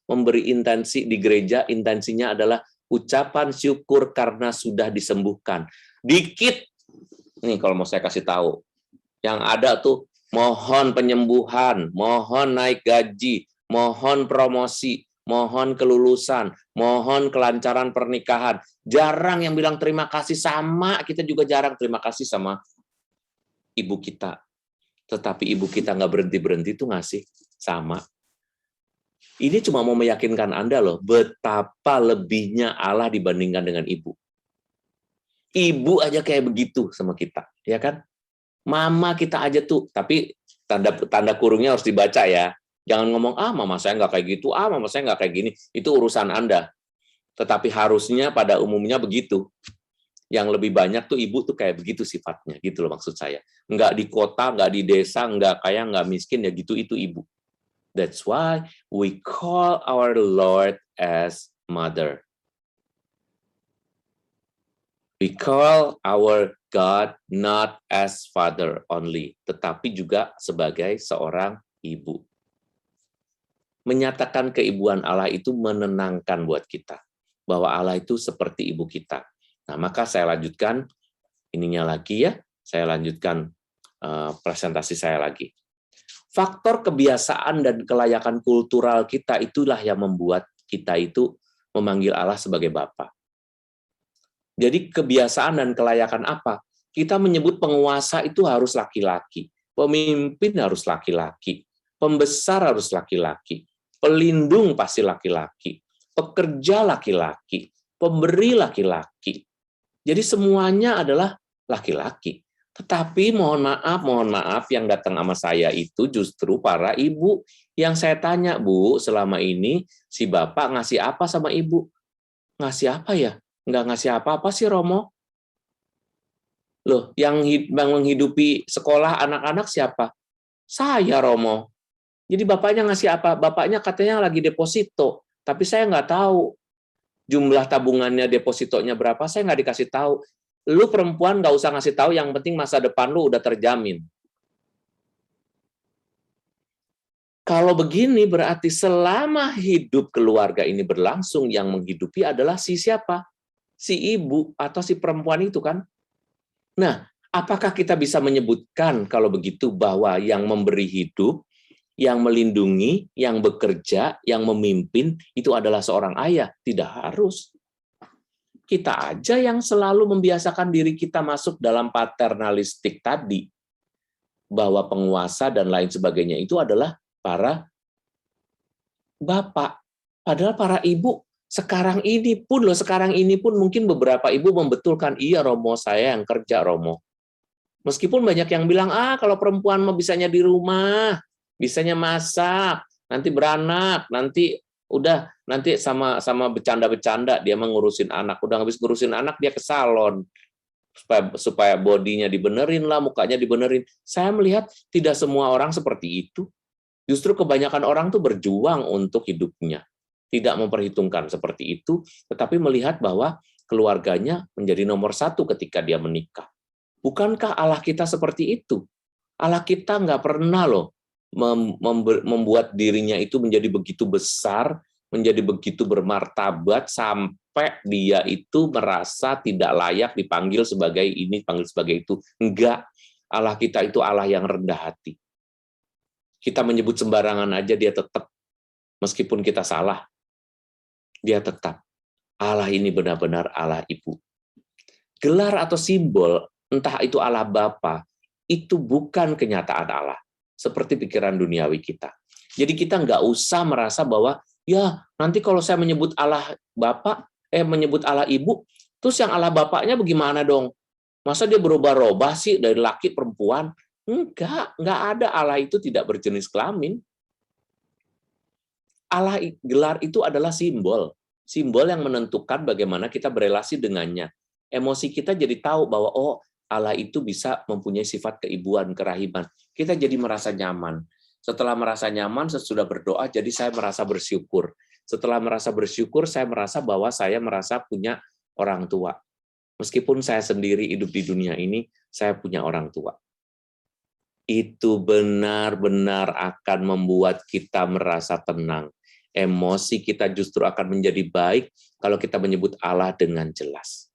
A: memberi intensi di gereja, intensinya adalah ucapan syukur karena sudah disembuhkan. Dikit nih kalau mau saya kasih tahu. Yang ada tuh mohon penyembuhan, mohon naik gaji, mohon promosi, mohon kelulusan, mohon kelancaran pernikahan. Jarang yang bilang terima kasih, sama kita juga jarang terima kasih sama ibu kita. Tetapi ibu kita nggak berhenti-berhenti tuh ngasih, sama. Ini cuma mau meyakinkan Anda loh, betapa lebihnya Allah dibandingkan dengan ibu. Ibu aja kayak begitu sama kita, ya kan? Mama kita aja tuh, tapi tanda kurungnya harus dibaca ya. Jangan ngomong, mama saya nggak kayak gitu, mama saya nggak kayak gini. Itu urusan Anda. Tetapi harusnya pada umumnya begitu. Yang lebih banyak tuh ibu tuh kayak begitu sifatnya, gitu loh maksud saya. Nggak di kota, nggak di desa, nggak kaya, nggak miskin, ya gitu itu ibu. That's why we call our Lord as Mother. We call our God not as Father only, tetapi juga sebagai seorang ibu. Menyatakan keibuan Allah itu menenangkan buat kita, bahwa Allah itu seperti ibu kita. Nah, maka saya lanjutkan ininya lagi ya, saya lanjutkan presentasi saya lagi. Faktor kebiasaan dan kelayakan kultural kita itulah yang membuat kita itu memanggil Allah sebagai Bapa. Jadi kebiasaan dan kelayakan apa? Kita menyebut penguasa itu harus laki-laki, pemimpin harus laki-laki, pembesar harus laki-laki, pelindung pasti laki-laki, pekerja laki-laki, pemberi laki-laki. Jadi semuanya adalah laki-laki. Tetapi mohon maaf yang datang sama saya itu justru para ibu. Yang saya tanya, Bu, selama ini si Bapak ngasih apa sama Ibu? Ngasih apa ya? Nggak ngasih apa-apa sih, Romo. Loh, yang menghidupi sekolah anak-anak siapa? Saya, Romo. Jadi Bapaknya ngasih apa? Bapaknya katanya lagi deposito, tapi saya nggak tahu. Jumlah tabungannya, depositonya berapa, saya nggak dikasih tahu. Lu perempuan nggak usah ngasih tahu, yang penting masa depan lu udah terjamin. Kalau begini berarti selama hidup keluarga ini berlangsung, yang menghidupi adalah si siapa? Si ibu atau si perempuan itu kan? Nah, apakah kita bisa menyebutkan kalau begitu bahwa yang memberi hidup, yang melindungi, yang bekerja, yang memimpin, itu adalah seorang ayah? Tidak harus. Kita aja yang selalu membiasakan diri kita masuk dalam paternalistik tadi. Bahwa penguasa dan lain sebagainya itu adalah para bapak. Padahal para ibu, sekarang ini pun mungkin beberapa ibu membetulkan, iya Romo, saya yang kerja Romo. Meskipun banyak yang bilang, kalau perempuan mah bisanya di rumah, bisanya masak, nanti beranak, nanti sama bercanda-bercanda dia mengurusin anak. Udah habis ngurusin anak dia ke salon supaya bodinya dibenerin lah, mukanya dibenerin. Saya melihat tidak semua orang seperti itu. Justru kebanyakan orang tuh berjuang untuk hidupnya. Tidak memperhitungkan seperti itu, tetapi melihat bahwa keluarganya menjadi nomor satu ketika dia menikah. Bukankah Allah kita seperti itu? Allah kita nggak pernah loh membuat dirinya itu menjadi begitu besar, menjadi begitu bermartabat, sampai dia itu merasa tidak layak dipanggil sebagai ini, panggil sebagai itu. Enggak, Allah kita itu Allah yang rendah hati. Kita menyebut sembarangan aja dia tetap, meskipun kita salah, dia tetap. Allah ini benar-benar Allah Ibu. Gelar atau simbol, entah itu Allah Bapa, itu bukan kenyataan Allah, seperti pikiran duniawi kita. Jadi kita nggak usah merasa bahwa, ya nanti kalau saya menyebut Allah Bapa, menyebut Allah Ibu, terus yang Allah Bapaknya bagaimana dong? Masa dia berubah-ubah sih dari laki perempuan? Enggak ada. Allah itu tidak berjenis kelamin. Allah, gelar itu adalah simbol yang menentukan bagaimana kita berelasi dengannya. Emosi kita jadi tahu bahwa Allah itu bisa mempunyai sifat keibuan, kerahiman. Kita jadi merasa nyaman. Setelah merasa nyaman, sesudah berdoa, jadi saya merasa bersyukur. Setelah merasa bersyukur, saya merasa bahwa saya merasa punya orang tua. Meskipun saya sendiri hidup di dunia ini, saya punya orang tua. Itu benar-benar akan membuat kita merasa tenang. Emosi kita justru akan menjadi baik kalau kita menyebut Allah dengan jelas.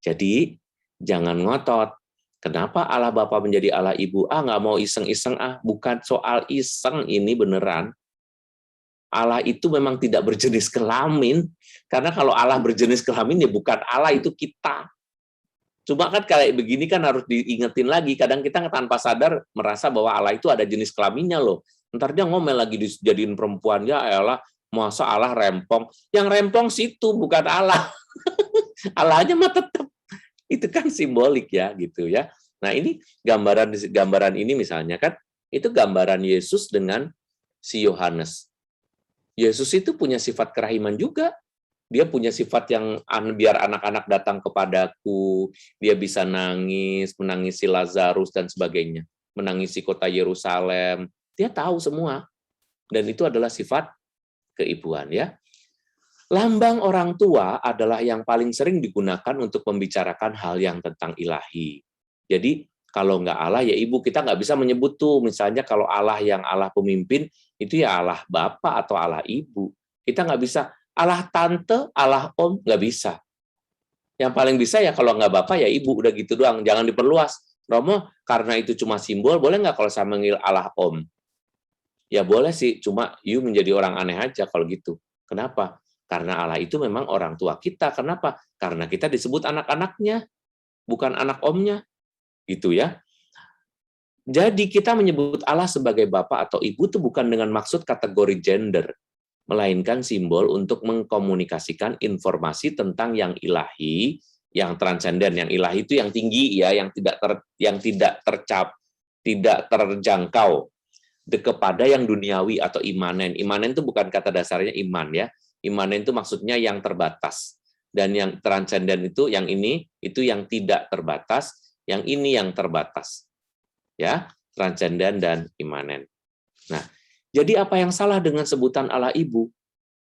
A: Jadi, jangan ngotot. Kenapa Allah Bapa menjadi Allah Ibu? Nggak mau iseng-iseng, bukan soal iseng ini beneran. Allah itu memang tidak berjenis kelamin, karena kalau Allah berjenis kelamin, ya bukan Allah, itu kita. Cuma kan kayak begini kan harus diingetin lagi, kadang kita tanpa sadar merasa bahwa Allah itu ada jenis kelaminnya loh. Ntar dia ngomel lagi dijadiin perempuan, ya elah, masa Allah rempong. Yang rempong situ, bukan Allah. Allahnya mah tetap. Itu kan simbolik ya, gitu ya. Nah ini gambaran ini misalnya kan, itu gambaran Yesus dengan si Yohanes. Yesus itu punya sifat kerahiman juga. Dia punya sifat yang biar anak-anak datang kepadaku, dia bisa nangis, menangisi Lazarus dan sebagainya, menangisi kota Yerusalem. Dia tahu semua. Dan itu adalah sifat keibuan ya. Lambang orang tua adalah yang paling sering digunakan untuk membicarakan hal yang tentang ilahi. Jadi kalau nggak Allah ya ibu, kita nggak bisa menyebut tuh misalnya kalau Allah yang Allah pemimpin itu ya Allah Bapa atau Allah Ibu. Kita nggak bisa Allah tante, Allah om, nggak bisa. Yang paling bisa ya kalau nggak Bapak ya Ibu, udah gitu doang. Jangan diperluas. Romo, karena itu cuma simbol, boleh nggak kalau saya manggil Allah om? Ya boleh sih, cuma you menjadi orang aneh aja kalau gitu. Kenapa? Karena Allah itu memang orang tua kita. Kenapa? Karena kita disebut anak-anaknya, bukan anak omnya. Gitu ya. Jadi kita menyebut Allah sebagai Bapak atau Ibu itu bukan dengan maksud kategori gender, melainkan simbol untuk mengkomunikasikan informasi tentang yang ilahi, yang transenden. Yang ilahi itu yang tinggi ya, yang tidak terjangkau, kepada yang duniawi atau imanen. Imanen itu bukan kata dasarnya iman ya. Imanen itu maksudnya yang terbatas. Dan yang transenden itu yang ini itu yang tidak terbatas, yang ini yang terbatas. Ya, transenden dan imanen. Nah, jadi apa yang salah dengan sebutan Allah Ibu?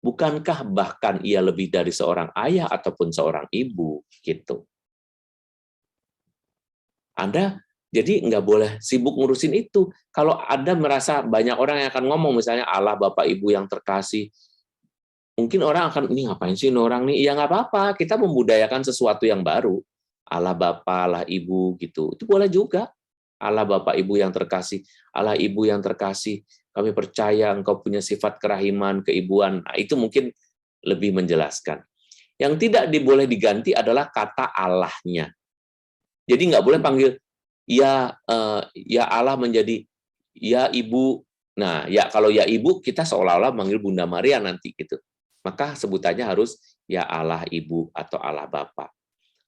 A: Bukankah bahkan ia lebih dari seorang ayah ataupun seorang ibu? Gitu. Anda jadi nggak boleh sibuk ngurusin itu. Kalau Anda merasa banyak orang yang akan ngomong, misalnya Allah Bapak Ibu yang terkasih, mungkin orang akan, ini ngapain sih ini orang nih? Ya nggak apa-apa, kita membudayakan sesuatu yang baru. Allah Bapak, Allah Ibu, gitu. Itu boleh juga. Allah Bapak Ibu yang terkasih, Allah Ibu yang terkasih, kami percaya Engkau punya sifat kerahiman, keibuan. Nah, itu mungkin lebih menjelaskan. Yang tidak boleh diganti adalah kata Allahnya. Jadi nggak boleh panggil ya Allah menjadi ya Ibu. Nah, ya kalau ya Ibu kita seolah-olah manggil Bunda Maria nanti gitu. Maka sebutannya harus ya Allah Ibu atau Allah Bapa.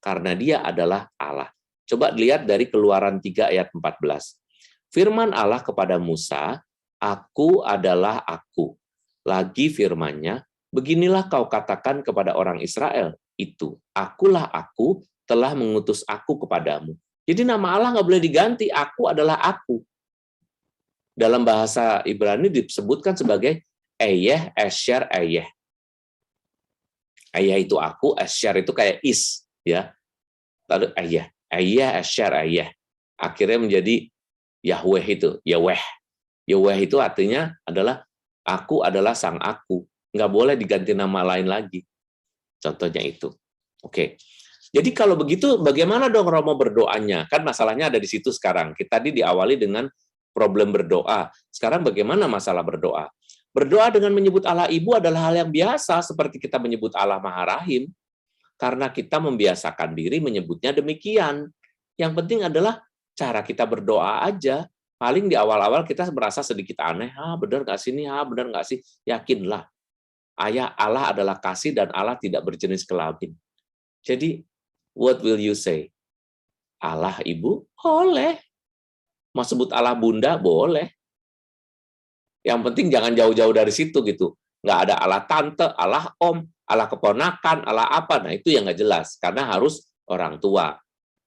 A: Karena dia adalah Allah. Coba lihat dari Keluaran 3 ayat 14. Firman Allah kepada Musa, Aku adalah Aku. Lagi firman-Nya, beginilah kau katakan kepada orang Israel, itu, Akulah Aku, telah mengutus Aku kepadamu. Jadi nama Allah nggak boleh diganti, Aku adalah Aku. Dalam bahasa Ibrani disebutkan sebagai Eyeh, Esher, Eyeh. Eyeh itu aku, Esher itu kayak is, ya. Lalu Eyeh, Eyeh, Esher, Eyeh. Akhirnya menjadi Yahweh itu, Yahweh. Yahweh itu artinya adalah aku adalah sang aku. Nggak boleh diganti nama lain lagi. Contohnya itu. Oke. Jadi kalau begitu bagaimana dong Romo berdoanya? Kan masalahnya ada di situ sekarang. Kita tadi diawali dengan problem berdoa. Sekarang bagaimana masalah berdoa? Berdoa dengan menyebut Allah Ibu adalah hal yang biasa seperti kita menyebut Allah Maha Rahim. Karena kita membiasakan diri menyebutnya demikian. Yang penting adalah cara kita berdoa aja. Paling di awal-awal kita merasa sedikit aneh. Benar nggak sih ini? Benar nggak sih? Yakinlah. Allah adalah kasih dan Allah tidak berjenis kelamin. Jadi, what will you say? Allah Ibu? Boleh. Mau sebut Allah Bunda? Boleh. Yang penting jangan jauh-jauh dari situ gitu. Nggak ada Allah Tante, Allah Om, Allah Keponakan, Allah apa. Nah, itu yang nggak jelas. Karena harus orang tua.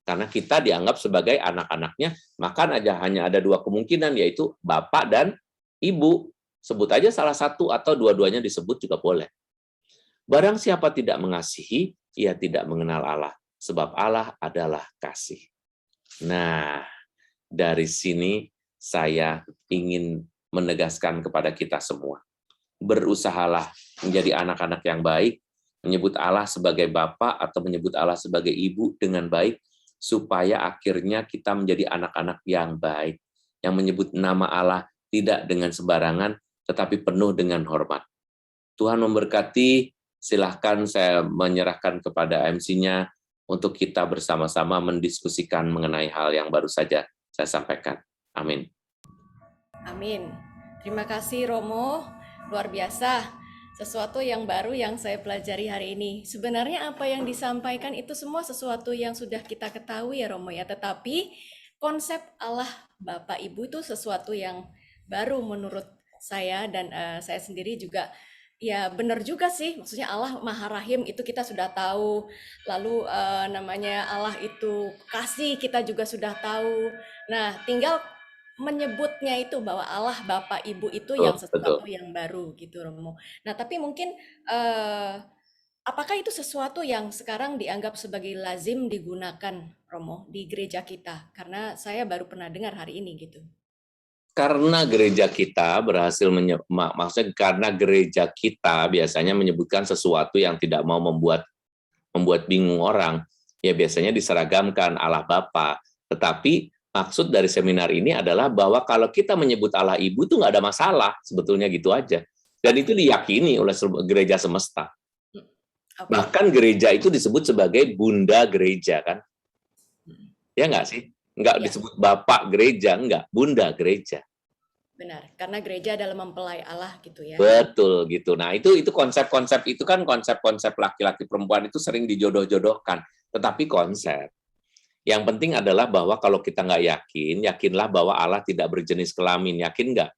A: Karena kita dianggap sebagai anak-anaknya, maka hanya ada dua kemungkinan, yaitu Bapak dan Ibu. Sebut aja salah satu atau dua-duanya disebut juga boleh. Barang siapa tidak mengasihi, ia tidak mengenal Allah. Sebab Allah adalah kasih. Nah, dari sini saya ingin menegaskan kepada kita semua. Berusahalah menjadi anak-anak yang baik, menyebut Allah sebagai Bapa atau menyebut Allah sebagai Ibu dengan baik, supaya akhirnya kita menjadi anak-anak yang baik, yang menyebut nama Allah tidak dengan sembarangan, tetapi penuh dengan hormat. Tuhan memberkati, silahkan saya menyerahkan kepada MC-nya untuk kita bersama-sama mendiskusikan mengenai hal yang baru saja saya sampaikan. Amin.
C: Amin. Terima kasih Romo, luar biasa. Sesuatu yang baru yang saya pelajari hari ini. Sebenarnya apa yang disampaikan itu semua sesuatu yang sudah kita ketahui ya Romo ya. Tetapi konsep Allah Bapak Ibu itu sesuatu yang baru menurut saya dan saya sendiri juga. Ya benar juga sih, maksudnya Allah Maha Rahim itu kita sudah tahu. Lalu namanya Allah itu kasih kita juga sudah tahu. Nah tinggal menyebutnya itu bahwa Allah Bapak Ibu itu yang sesuatu yang baru gitu Romo. Nah tapi mungkin apakah itu sesuatu yang sekarang dianggap sebagai lazim digunakan Romo di gereja kita? Karena saya baru pernah dengar hari ini gitu.
A: Karena gereja kita berhasil maksudnya karena gereja kita biasanya menyebutkan sesuatu yang tidak mau membuat bingung orang, ya biasanya diseragamkan Allah Bapa. Tetapi maksud dari seminar ini adalah bahwa kalau kita menyebut Allah Ibu itu nggak ada masalah, sebetulnya gitu aja. Dan itu diyakini oleh gereja semesta. Okay. Bahkan gereja itu disebut sebagai Bunda Gereja, kan? Ya nggak sih? Nggak disebut Bapak Gereja, nggak. Bunda Gereja.
C: Benar, karena gereja adalah mempelai Allah gitu ya.
A: Betul gitu. Nah itu konsep-konsep itu kan konsep-konsep laki-laki perempuan itu sering dijodoh-jodohkan. Tetapi konsep. Yang penting adalah bahwa kalau kita nggak yakin, yakinlah bahwa Allah tidak berjenis kelamin. Yakin nggak?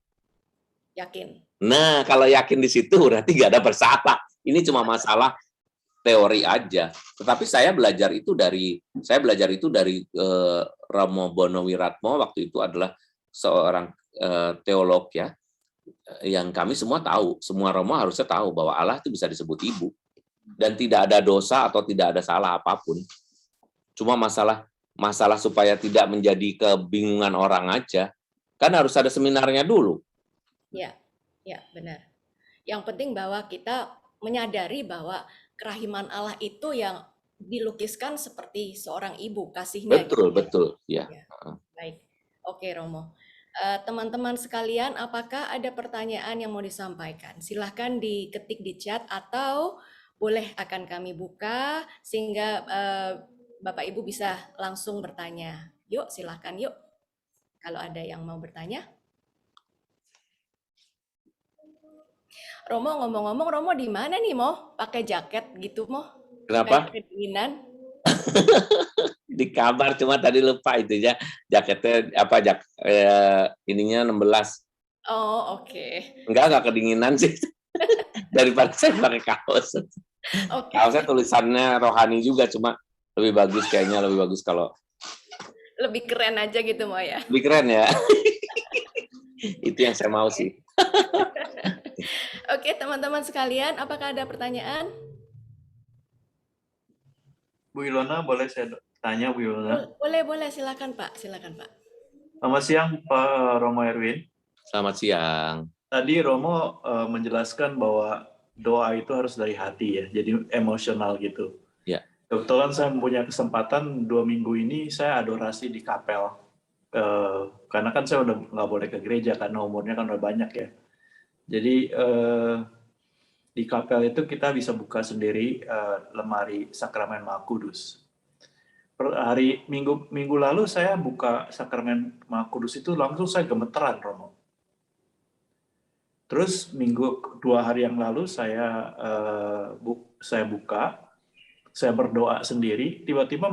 C: Yakin.
A: Nah kalau yakin di situ berarti nggak ada bersalah. Ini cuma masalah teori aja. Tetapi saya belajar itu dari Romo Bonowiratmo, waktu itu adalah seorang teolog ya, yang kami semua tahu, semua Romo harusnya tahu bahwa Allah itu bisa disebut Ibu dan tidak ada dosa atau tidak ada salah apapun. Cuma masalah supaya tidak menjadi kebingungan orang aja, kan harus ada seminarnya dulu.
C: Ya benar. Yang penting bahwa kita menyadari bahwa kerahiman Allah itu yang dilukiskan seperti seorang ibu kasihnya.
A: Betul, ya.
C: Baik, oke Romo. Teman-teman sekalian, apakah ada pertanyaan yang mau disampaikan? Silahkan diketik di chat atau boleh akan kami buka sehingga Bapak Ibu bisa langsung bertanya. Yuk, silahkan yuk. Kalau ada yang mau bertanya. Romo, ngomong-ngomong, Romo di mana nih, Mo? Pakai jaket gitu, Mo?
A: Kenapa?
C: Kedinginan.
A: Di kamar, cuma tadi lupa itu ya, jaketnya ininya 16.
C: Oh, oke.
A: Enggak kedinginan sih. Daripada saya pakai kaos. Okay. Kaosnya tulisannya rohani juga, cuma lebih bagus kalau lebih
C: keren aja gitu Mo ya.
A: Lebih keren ya. Itu yang saya mau sih.
C: Oke, teman-teman sekalian, apakah ada pertanyaan?
D: Bu Ilona, boleh saya tanya, Bu Ilona?
C: Boleh, silakan Pak, silakan Pak.
D: Selamat siang, Pak Romo Erwin.
A: Selamat siang.
D: Tadi Romo menjelaskan bahwa doa itu harus dari hati ya, jadi emosional gitu.
A: Ya.
D: Kebetulan saya mempunyai kesempatan 2 minggu ini saya adorasi di kapel. Karena kan saya udah nggak boleh ke gereja karena umurnya kan udah banyak ya. Jadi di kapel itu kita bisa buka sendiri lemari sakramen Maha Kudus. Hari minggu lalu saya buka sakramen Maha Kudus itu langsung saya gemeteran, Romo. Terus 2 hari yang lalu saya buka, saya berdoa sendiri, tiba-tiba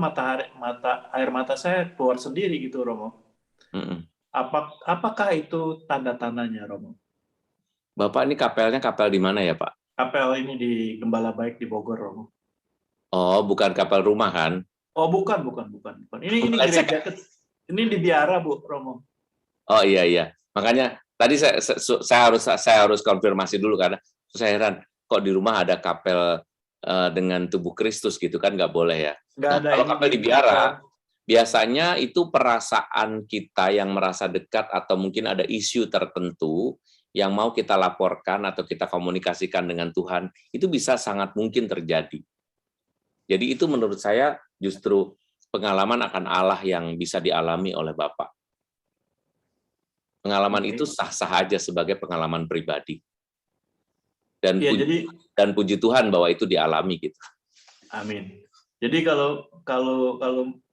D: air mata saya keluar sendiri gitu, Romo. Apakah itu tanda-tandanya, Romo?
A: Bapak ini kapelnya kapel di mana ya, Pak?
D: Kapel ini di Gembala Baik di Bogor, Romo.
A: Oh, bukan kapel rumah kan?
D: Oh, bukan. Ini gereja, ini di biara, Bu, Romo.
A: Oh iya. Makanya tadi saya harus konfirmasi dulu karena saya heran kok di rumah ada kapel dengan tubuh Kristus gitu kan, nggak boleh ya. Kalau kapel di biara biasanya itu perasaan kita yang merasa dekat atau mungkin ada isu tertentu yang mau kita laporkan atau kita komunikasikan dengan Tuhan, itu bisa sangat mungkin terjadi. Jadi itu menurut saya justru pengalaman akan Allah yang bisa dialami oleh Bapak. Pengalaman itu sah-sah aja sebagai pengalaman pribadi. Dan puji Tuhan bahwa itu dialami gitu.
D: Amin. Jadi kalau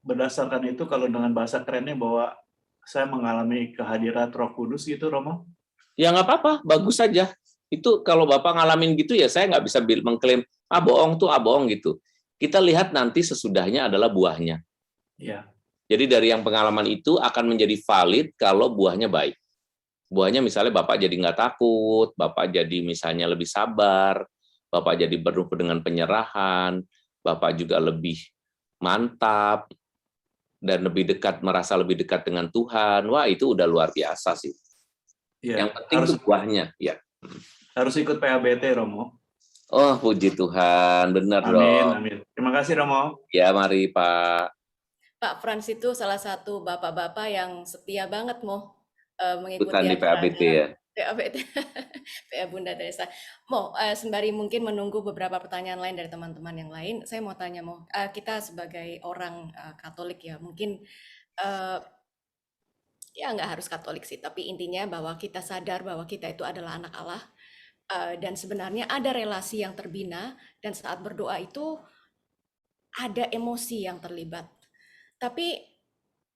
D: berdasarkan itu, kalau dengan bahasa kerennya bahwa saya mengalami kehadiran Roh Kudus gitu, Romo?
A: Ya nggak apa-apa, bagus saja. Itu kalau Bapak ngalamin gitu ya saya nggak bisa mengklaim, bohong gitu. Kita lihat nanti sesudahnya adalah buahnya.
D: Ya.
A: Jadi dari yang pengalaman itu akan menjadi valid kalau buahnya baik. Buahnya misalnya Bapak jadi nggak takut, Bapak jadi misalnya lebih sabar, Bapak jadi penuh dengan penyerahan, Bapak juga lebih mantap, dan merasa lebih dekat dengan Tuhan. Wah, itu udah luar biasa sih. Ya, yang penting itu buahnya. Ya.
D: Harus ikut PABT, Romo.
A: Oh, puji Tuhan. Benar dong.
D: Amin. Terima kasih, Romo.
A: Ya, mari Pak.
C: Pak Frans itu salah satu bapak-bapak yang setia banget mengikuti
A: di PABT ya.
C: PABT, PA Bunda Teresa. Sembari mungkin menunggu beberapa pertanyaan lain dari teman-teman yang lain, saya mau tanya kita sebagai orang Katolik ya, mungkin ya nggak harus Katolik sih, tapi intinya bahwa kita sadar bahwa kita itu adalah anak Allah, dan sebenarnya ada relasi yang terbina, dan saat berdoa itu ada emosi yang terlibat. Tapi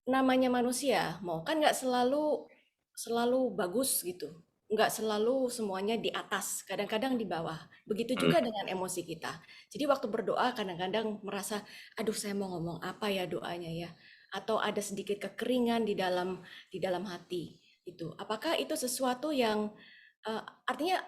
C: namanya manusia, kan nggak selalu bagus gitu, nggak selalu semuanya di atas, kadang-kadang di bawah. Begitu juga dengan emosi kita. Jadi waktu berdoa kadang-kadang merasa, aduh saya mau ngomong apa ya doanya ya, atau ada sedikit kekeringan di dalam hati itu. Apakah itu sesuatu yang artinya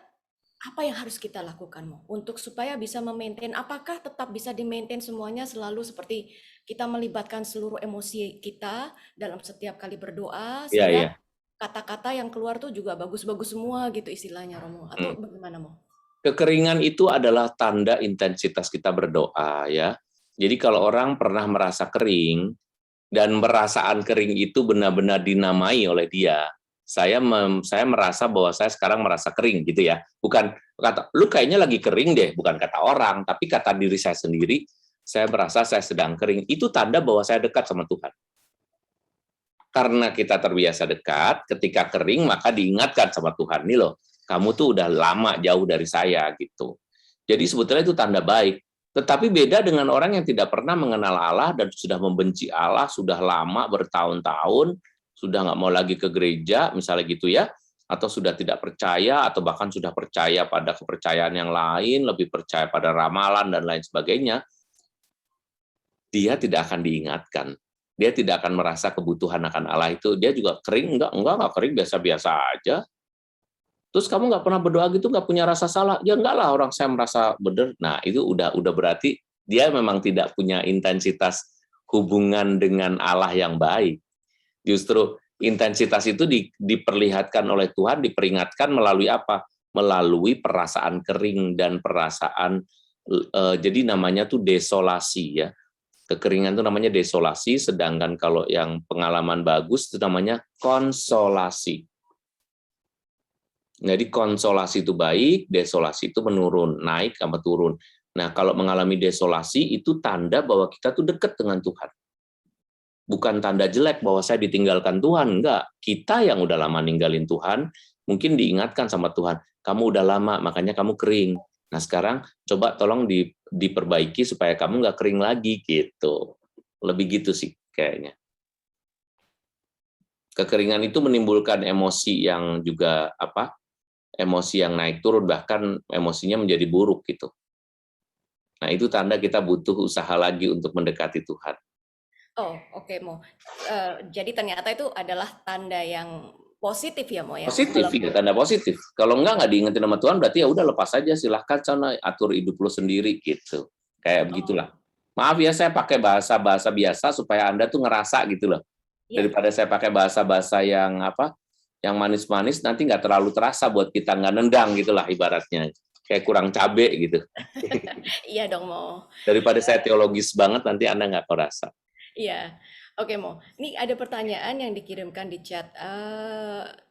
C: apa yang harus kita lakukan untuk supaya bisa memaintain? Apakah tetap bisa di-maintain semuanya selalu seperti kita melibatkan seluruh emosi kita dalam setiap kali berdoa sehingga kata-kata yang keluar tuh juga bagus-bagus semua gitu istilahnya, Romo, atau bagaimana
A: Kekeringan itu adalah tanda intensitas kita berdoa ya. Jadi kalau orang pernah merasa kering dan perasaan kering itu benar-benar dinamai oleh dia, saya merasa bahwa saya sekarang merasa kering gitu ya. Bukan kata lu kayaknya lagi kering deh, bukan kata orang, tapi kata diri saya sendiri, saya merasa saya sedang kering. Itu tanda bahwa saya dekat sama Tuhan. Karena kita terbiasa dekat, ketika kering maka diingatkan sama Tuhan, nih loh, kamu tuh udah lama jauh dari saya gitu. Jadi sebetulnya itu tanda baik. Tetapi beda dengan orang yang tidak pernah mengenal Allah dan sudah membenci Allah, sudah lama bertahun-tahun, sudah nggak mau lagi ke gereja, misalnya gitu ya, atau sudah tidak percaya, atau bahkan sudah percaya pada kepercayaan yang lain, lebih percaya pada ramalan dan lain sebagainya, dia tidak akan diingatkan. Dia tidak akan merasa kebutuhan akan Allah itu. Dia juga kering, enggak kering, biasa-biasa aja. Terus kamu nggak pernah berdoa gitu, nggak punya rasa salah? Ya enggak lah, orang saya merasa benar. Nah, itu udah berarti dia memang tidak punya intensitas hubungan dengan Allah yang baik. Justru intensitas itu diperlihatkan oleh Tuhan, diperingatkan melalui apa? Melalui perasaan kering dan perasaan, jadi namanya tuh desolasi ya. Kekeringan itu namanya desolasi, sedangkan kalau yang pengalaman bagus itu namanya konsolasi. Jadi konsolasi itu baik, desolasi itu menurun, naik sama turun. Nah, kalau mengalami desolasi itu tanda bahwa kita tuh dekat dengan Tuhan. Bukan tanda jelek bahwa saya ditinggalkan Tuhan, enggak. Kita yang udah lama ninggalin Tuhan, mungkin diingatkan sama Tuhan, kamu udah lama, makanya kamu kering. Nah, sekarang coba tolong diperbaiki supaya kamu nggak kering lagi, gitu. Lebih gitu sih, kayaknya. Kekeringan itu menimbulkan emosi yang juga, emosi yang naik turun, bahkan emosinya menjadi buruk, gitu. Nah, itu tanda kita butuh usaha lagi untuk mendekati Tuhan.
C: Oh, oke, Mo. Jadi ternyata itu adalah tanda yang positif ya, Mo ya?
A: Positif, ya, tanda positif. Kalau nggak diingetin sama Tuhan, berarti ya udah lepas aja, silahkan sana atur hidup lo sendiri, gitu. Kayak begitulah. Maaf ya, saya pakai bahasa-bahasa biasa supaya Anda tuh ngerasa gitu loh. Daripada saya pakai bahasa-bahasa yang yang manis-manis, nanti nggak terlalu terasa buat kita, nggak nendang gitulah ibaratnya. Kayak kurang cabe gitu.
C: Iya dong, Mo.
A: Daripada saya teologis banget, nanti Anda nggak merasa.
C: Iya, oke, Mo. Ini ada pertanyaan yang dikirimkan di chat.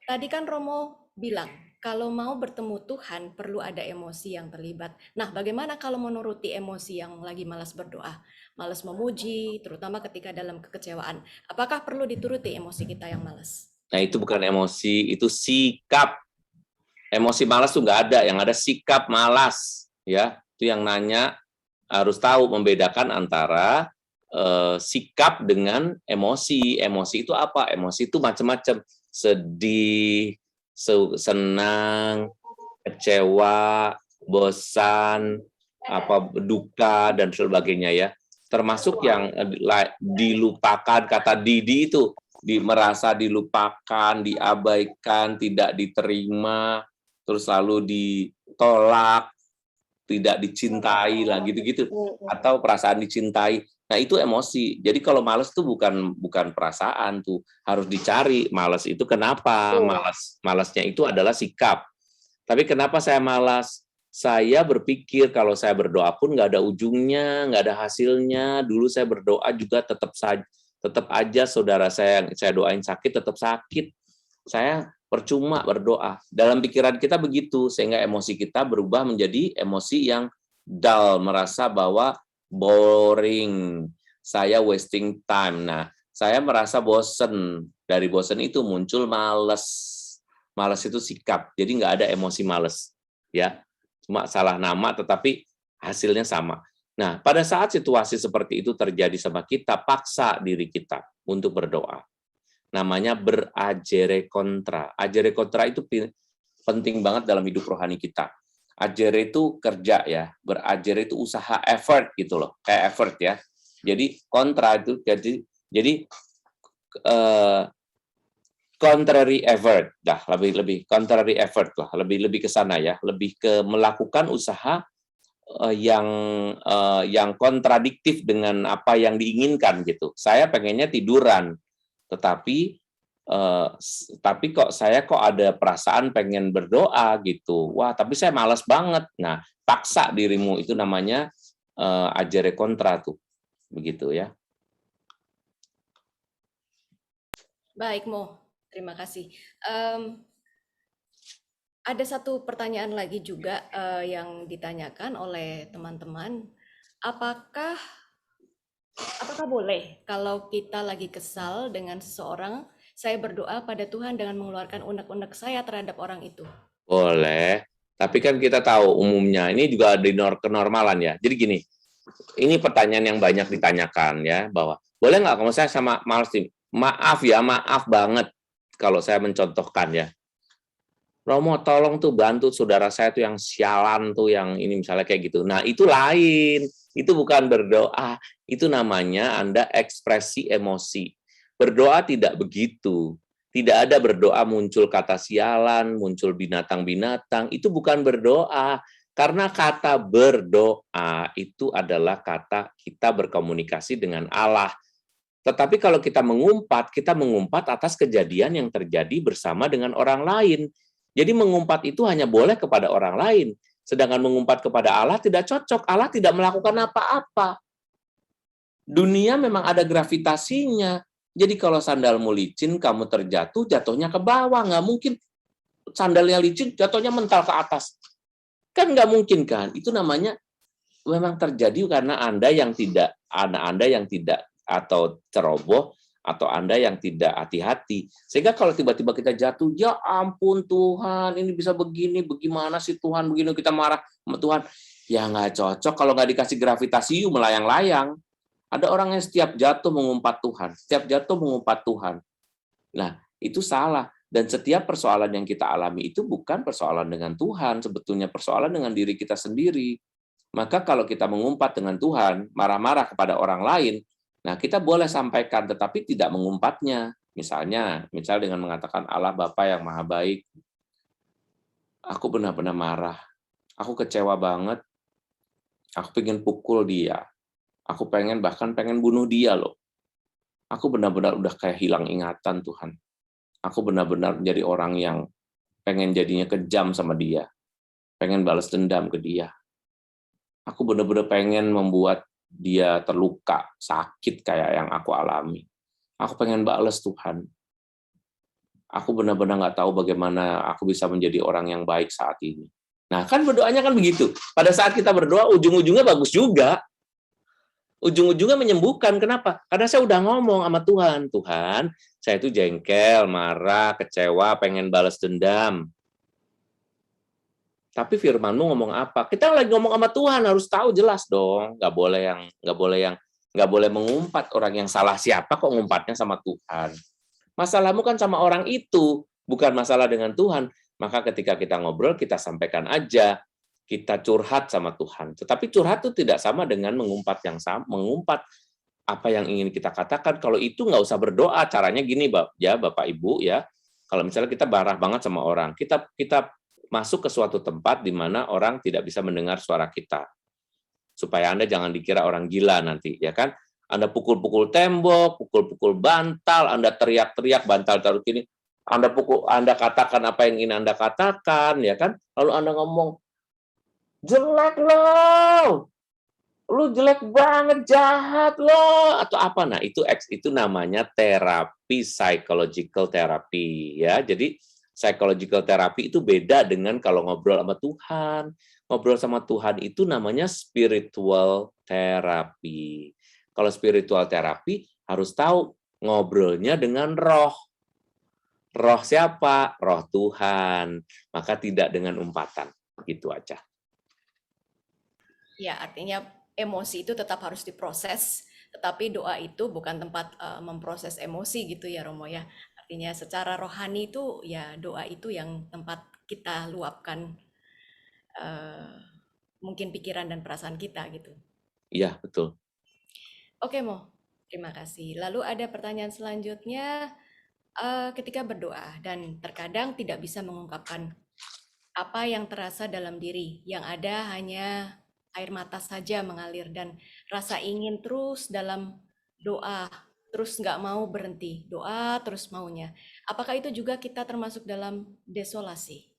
C: Tadi kan Romo bilang, kalau mau bertemu Tuhan perlu ada emosi yang terlibat. Nah, bagaimana kalau menuruti emosi yang lagi malas berdoa? Malas memuji, terutama ketika dalam kekecewaan. Apakah perlu dituruti emosi kita yang malas?
A: Nah, itu bukan emosi, itu sikap. Emosi malas tuh nggak ada, yang ada sikap malas. Ya, itu yang nanya harus tahu membedakan antara sikap dengan emosi. Emosi itu apa? Emosi itu macam-macam. Sedih, senang, kecewa, bosan, duka dan sebagainya ya. Termasuk yang dilupakan, kata Didi itu merasa dilupakan, diabaikan, tidak diterima, terus lalu ditolak, tidak dicintai lah gitu-gitu, atau perasaan dicintai. Nah, itu emosi. Jadi kalau malas itu bukan perasaan tuh, harus dicari malas itu kenapa? Malasnya itu adalah sikap. Tapi kenapa saya malas? Saya berpikir kalau saya berdoa pun nggak ada ujungnya, nggak ada hasilnya. Dulu saya berdoa juga tetap aja saudara saya doain sakit, tetap sakit. Saya percuma berdoa. Dalam pikiran kita begitu, sehingga emosi kita berubah menjadi emosi yang dull, merasa bahwa boring, saya wasting time. Nah, saya merasa bosen. Dari bosen itu muncul males. Males itu sikap, jadi nggak ada emosi males. Ya, cuma salah nama, tetapi hasilnya sama. Nah, pada saat situasi seperti itu terjadi sama kita, paksa diri kita untuk berdoa. Namanya berajere kontra. Ajere kontra itu penting banget dalam hidup rohani kita. Ajere itu kerja ya, berajere itu usaha, effort gitu loh, kayak effort ya. Jadi kontra itu jadi contrary effort, lebih contrary effort lah, lebih ke sana ya, lebih ke melakukan usaha yang kontradiktif dengan apa yang diinginkan gitu. Saya pengennya tiduran, tetapi kok saya ada perasaan pengen berdoa gitu. Wah, tapi saya malas banget. Nah, paksa dirimu, itu namanya ajere kontra tuh, begitu ya.
C: Baik, Mo. Terima kasih. Ada satu pertanyaan lagi juga yang ditanyakan oleh teman-teman. Apakah boleh kalau kita lagi kesal dengan seseorang, saya berdoa pada Tuhan dengan mengeluarkan unek-unek saya terhadap orang itu?
A: Boleh, tapi kan kita tahu umumnya ini juga ada kenormalan ya. Jadi gini, ini pertanyaan yang banyak ditanyakan ya, bahwa boleh nggak kalau saya sama malas nih, maaf banget kalau saya mencontohkan ya, Romo tolong tuh bantu saudara saya tuh yang sialan tuh, yang ini misalnya kayak gitu. Nah, itu lain, itu bukan berdoa, itu namanya Anda ekspresi emosi. Berdoa tidak begitu. Tidak ada berdoa muncul kata sialan, muncul binatang-binatang, itu bukan berdoa. Karena kata berdoa itu adalah kata kita berkomunikasi dengan Allah. Tetapi kalau kita mengumpat atas kejadian yang terjadi bersama dengan orang lain. Jadi mengumpat itu hanya boleh kepada orang lain. Sedangkan mengumpat kepada Allah tidak cocok. Allah tidak melakukan apa-apa. Dunia memang ada gravitasinya. Jadi kalau sandalmu licin, kamu terjatuh, jatuhnya ke bawah. Nggak mungkin sandalnya licin, jatuhnya mental ke atas. Kan nggak mungkin kan? Itu namanya memang terjadi karena Anda yang tidak atau ceroboh, atau Anda yang tidak hati-hati. Sehingga kalau tiba-tiba kita jatuh, ya ampun Tuhan, ini bisa begini, bagaimana sih Tuhan, begini kita marah sama Tuhan. Ya nggak cocok, kalau nggak dikasih gravitasi, melayang-layang. Ada orang yang setiap jatuh mengumpat Tuhan, setiap jatuh mengumpat Tuhan. Nah, itu salah. Dan setiap persoalan yang kita alami itu bukan persoalan dengan Tuhan, sebetulnya persoalan dengan diri kita sendiri. Maka kalau kita mengumpat dengan Tuhan, marah-marah kepada orang lain, nah kita boleh sampaikan, tetapi tidak mengumpatnya. Misal dengan mengatakan Allah Bapa yang Maha Baik, aku benar-benar marah, aku kecewa banget, aku pengen pukul dia, aku bahkan pengen bunuh dia loh. Aku benar-benar udah kayak hilang ingatan Tuhan. Aku benar-benar jadi orang yang pengen jadinya kejam sama dia, pengen balas dendam ke dia. Aku benar-benar pengen membuat dia terluka, sakit kayak yang aku alami. Aku pengen balas Tuhan. Aku benar-benar nggak tahu bagaimana aku bisa menjadi orang yang baik saat ini. Nah, kan berdoanya kan begitu. Pada saat kita berdoa, ujung-ujungnya bagus juga. Ujung-ujungnya menyembuhkan. Kenapa? Karena saya udah ngomong sama Tuhan. Tuhan, saya itu jengkel, marah, kecewa, pengen balas dendam. Tapi firman-Mu ngomong apa? Kita lagi ngomong sama Tuhan, harus tahu jelas dong. Nggak boleh mengumpat. Orang yang salah siapa kok ngumpatnya sama Tuhan. Masalahmu kan sama orang itu, bukan masalah dengan Tuhan. Maka ketika kita ngobrol, kita sampaikan aja. Kita curhat sama Tuhan. Tetapi curhat itu tidak sama dengan mengumpat apa yang ingin kita katakan. Kalau itu nggak usah berdoa. Caranya gini, Bapak Ibu ya. Kalau misalnya kita marah banget sama orang, kita masuk ke suatu tempat di mana orang tidak bisa mendengar suara kita. Supaya Anda jangan dikira orang gila nanti, ya kan? Anda pukul-pukul tembok, pukul-pukul bantal, Anda teriak-teriak, bantal taruh gini. Anda katakan apa yang ingin Anda katakan, ya kan? Lalu Anda ngomong, jelek lo, lu jelek banget, jahat lo, atau apa? Nah, itu namanya terapi, psychological therapy, ya. Jadi psychological therapy itu beda dengan kalau ngobrol sama Tuhan. Ngobrol sama Tuhan itu namanya spiritual therapy. Kalau spiritual therapy harus tahu ngobrolnya dengan roh. Roh siapa? Roh Tuhan. Maka tidak dengan umpatan. Gitu aja.
C: Ya, artinya emosi itu tetap harus diproses, tetapi doa itu bukan tempat memproses emosi gitu ya Romo ya. Artinya secara rohani itu ya doa itu yang tempat kita luapkan mungkin pikiran dan perasaan kita gitu.
A: Iya, betul.
C: Oke Mo, terima kasih. Lalu ada pertanyaan selanjutnya, ketika berdoa dan terkadang tidak bisa mengungkapkan apa yang terasa dalam diri, yang ada hanya air mata saja mengalir dan rasa ingin terus dalam doa, terus nggak mau berhenti, doa terus maunya. Apakah itu juga kita termasuk dalam desolasi?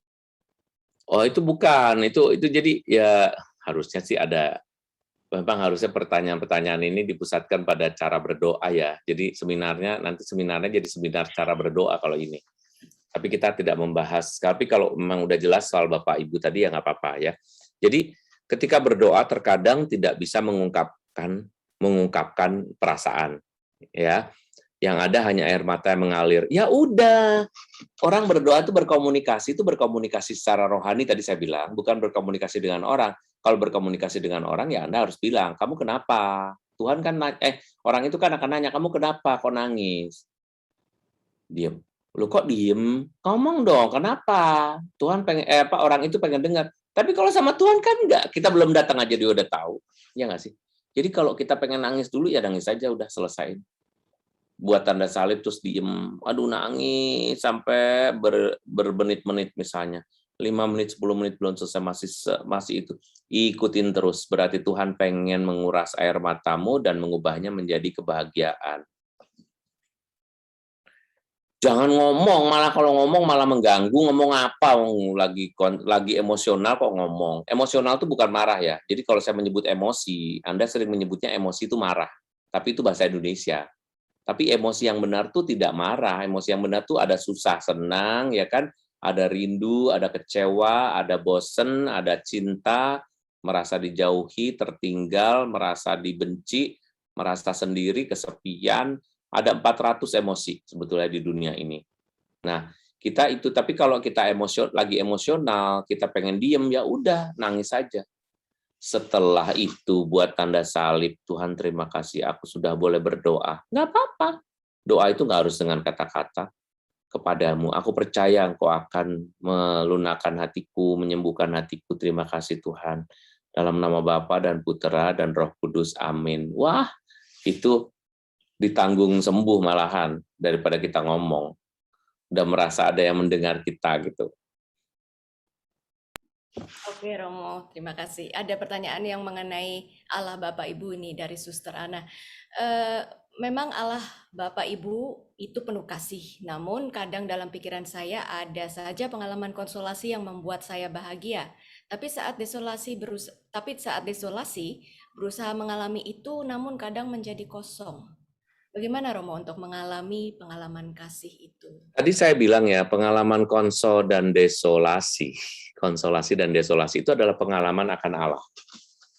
A: Oh, itu bukan. Itu jadi ya harusnya sih ada, memang harusnya pertanyaan-pertanyaan ini dipusatkan pada cara berdoa ya. Jadi nanti seminarnya jadi seminar cara berdoa kalau ini. Tapi kita tidak membahas. Tapi kalau memang udah jelas soal Bapak Ibu tadi ya nggak apa-apa ya. Jadi ketika berdoa terkadang tidak bisa mengungkapkan perasaan, ya. Yang ada hanya air mata yang mengalir. Ya udah, orang berdoa itu berkomunikasi secara rohani tadi saya bilang, bukan berkomunikasi dengan orang. Kalau berkomunikasi dengan orang ya Anda harus bilang, kamu kenapa? Tuhan kan orang itu kan akan nanya, kamu kenapa? Kok nangis? Diem. Lu kok diem? Ngomong dong, kenapa? Tuhan orang itu pengen dengar. Tapi kalau sama Tuhan kan enggak, kita belum datang aja dia udah tahu. Ya nggak sih? Jadi kalau kita pengen nangis dulu, ya nangis aja, udah selesai. Buat tanda salib terus diem, aduh nangis, sampai bermenit-menit misalnya. 5 menit, 10 menit belum selesai, masih itu. Ikutin terus, berarti Tuhan pengen menguras air matamu dan mengubahnya menjadi kebahagiaan. Jangan ngomong, malah kalau ngomong malah mengganggu, ngomong apa, lagi emosional kok ngomong. Emosional itu bukan marah ya. Jadi kalau saya menyebut emosi, Anda sering menyebutnya emosi itu marah. Tapi itu bahasa Indonesia. Tapi emosi yang benar tuh tidak marah. Emosi yang benar tuh ada susah, senang, ya kan? Ada rindu, ada kecewa, ada bosen, ada cinta, merasa dijauhi, tertinggal, merasa dibenci, merasa sendiri, kesepian. Ada 400 emosi sebetulnya di dunia ini. Nah, kita itu, tapi kalau kita lagi emosional, kita pengen diem, ya udah, nangis saja. Setelah itu buat tanda salib, Tuhan terima kasih, aku sudah boleh berdoa. Nggak apa-apa. Doa itu nggak harus dengan kata-kata. Kepadamu, aku percaya Engkau akan melunakkan hatiku, menyembuhkan hatiku. Terima kasih Tuhan. Dalam nama Bapa dan Putera dan Roh Kudus. Amin. Wah, itu ditanggung sembuh malahan daripada kita ngomong. Udah merasa ada yang mendengar kita gitu.
C: Oke Romo, terima kasih. Ada pertanyaan yang mengenai Allah Bapak Ibu ini dari Suster Ana. Memang Allah Bapak Ibu itu penuh kasih, namun kadang dalam pikiran saya ada saja pengalaman konsolasi yang membuat saya bahagia. Tapi saat desolasi berusaha mengalami itu, namun kadang menjadi kosong. Bagaimana Romo untuk mengalami pengalaman kasih itu?
A: Tadi saya bilang ya, pengalaman konsolasi dan desolasi itu adalah pengalaman akan Allah.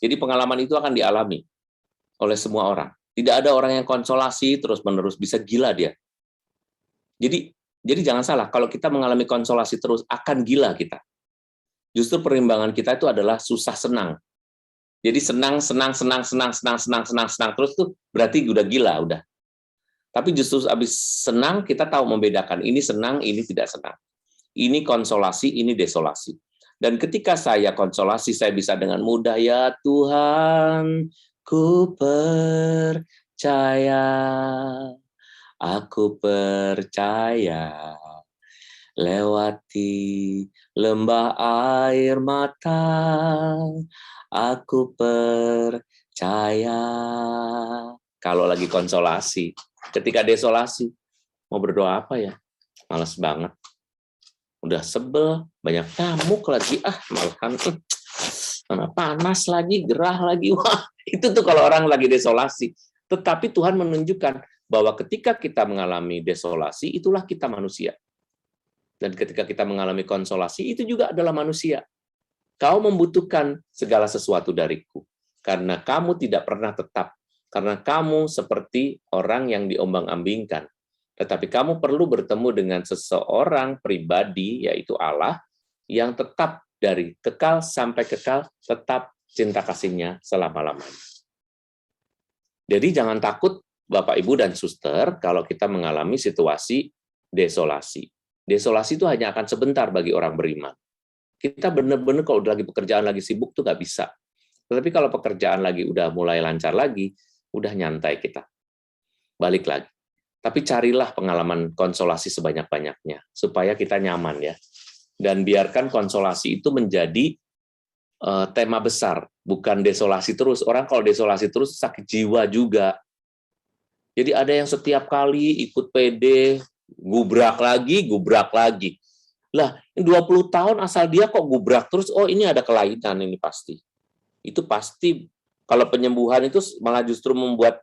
A: Jadi pengalaman itu akan dialami oleh semua orang. Tidak ada orang yang konsolasi terus-menerus, bisa gila dia. Jadi jangan salah, kalau kita mengalami konsolasi terus, akan gila kita. Justru perimbangan kita itu adalah susah senang. Jadi senang terus tuh berarti udah gila, udah. Tapi justru habis senang, kita tahu membedakan. Ini senang, ini tidak senang. Ini konsolasi, ini desolasi. Dan ketika saya konsolasi, saya bisa dengan mudah, ya Tuhan, ku percaya. Aku percaya. Lewati lembah air mata. Aku percaya. Kalau lagi konsolasi. Ketika desolasi, mau berdoa apa ya? Males banget. Udah sebel, banyak nyamuk lagi, malahan panas lagi, gerah lagi. Wah, itu tuh kalau orang lagi desolasi. Tetapi Tuhan menunjukkan bahwa ketika kita mengalami desolasi, itulah kita manusia. Dan ketika kita mengalami konsolasi, itu juga adalah manusia. Kau membutuhkan segala sesuatu dariku, karena kamu tidak pernah tetap. Karena kamu seperti orang yang diombang-ambingkan. Tetapi kamu perlu bertemu dengan seseorang pribadi, yaitu Allah, yang tetap dari kekal sampai kekal, tetap cinta kasihnya selama-lamanya. Jadi jangan takut, Bapak, Ibu, dan Suster, kalau kita mengalami situasi desolasi. Desolasi itu hanya akan sebentar bagi orang beriman. Kita benar-benar kalau lagi pekerjaan, lagi sibuk, tuh nggak bisa. Tetapi kalau pekerjaan lagi udah mulai lancar lagi, udah nyantai kita. Balik lagi. Tapi carilah pengalaman konsolasi sebanyak-banyaknya, supaya kita nyaman ya. Dan biarkan konsolasi itu menjadi tema besar, bukan desolasi terus. Orang kalau desolasi terus sakit jiwa juga. Jadi ada yang setiap kali ikut PD, gubrak lagi. Lah, 20 tahun asal dia kok gubrak terus, oh ini ada kelainan ini pasti. Itu pasti. Kalau penyembuhan itu malah justru membuat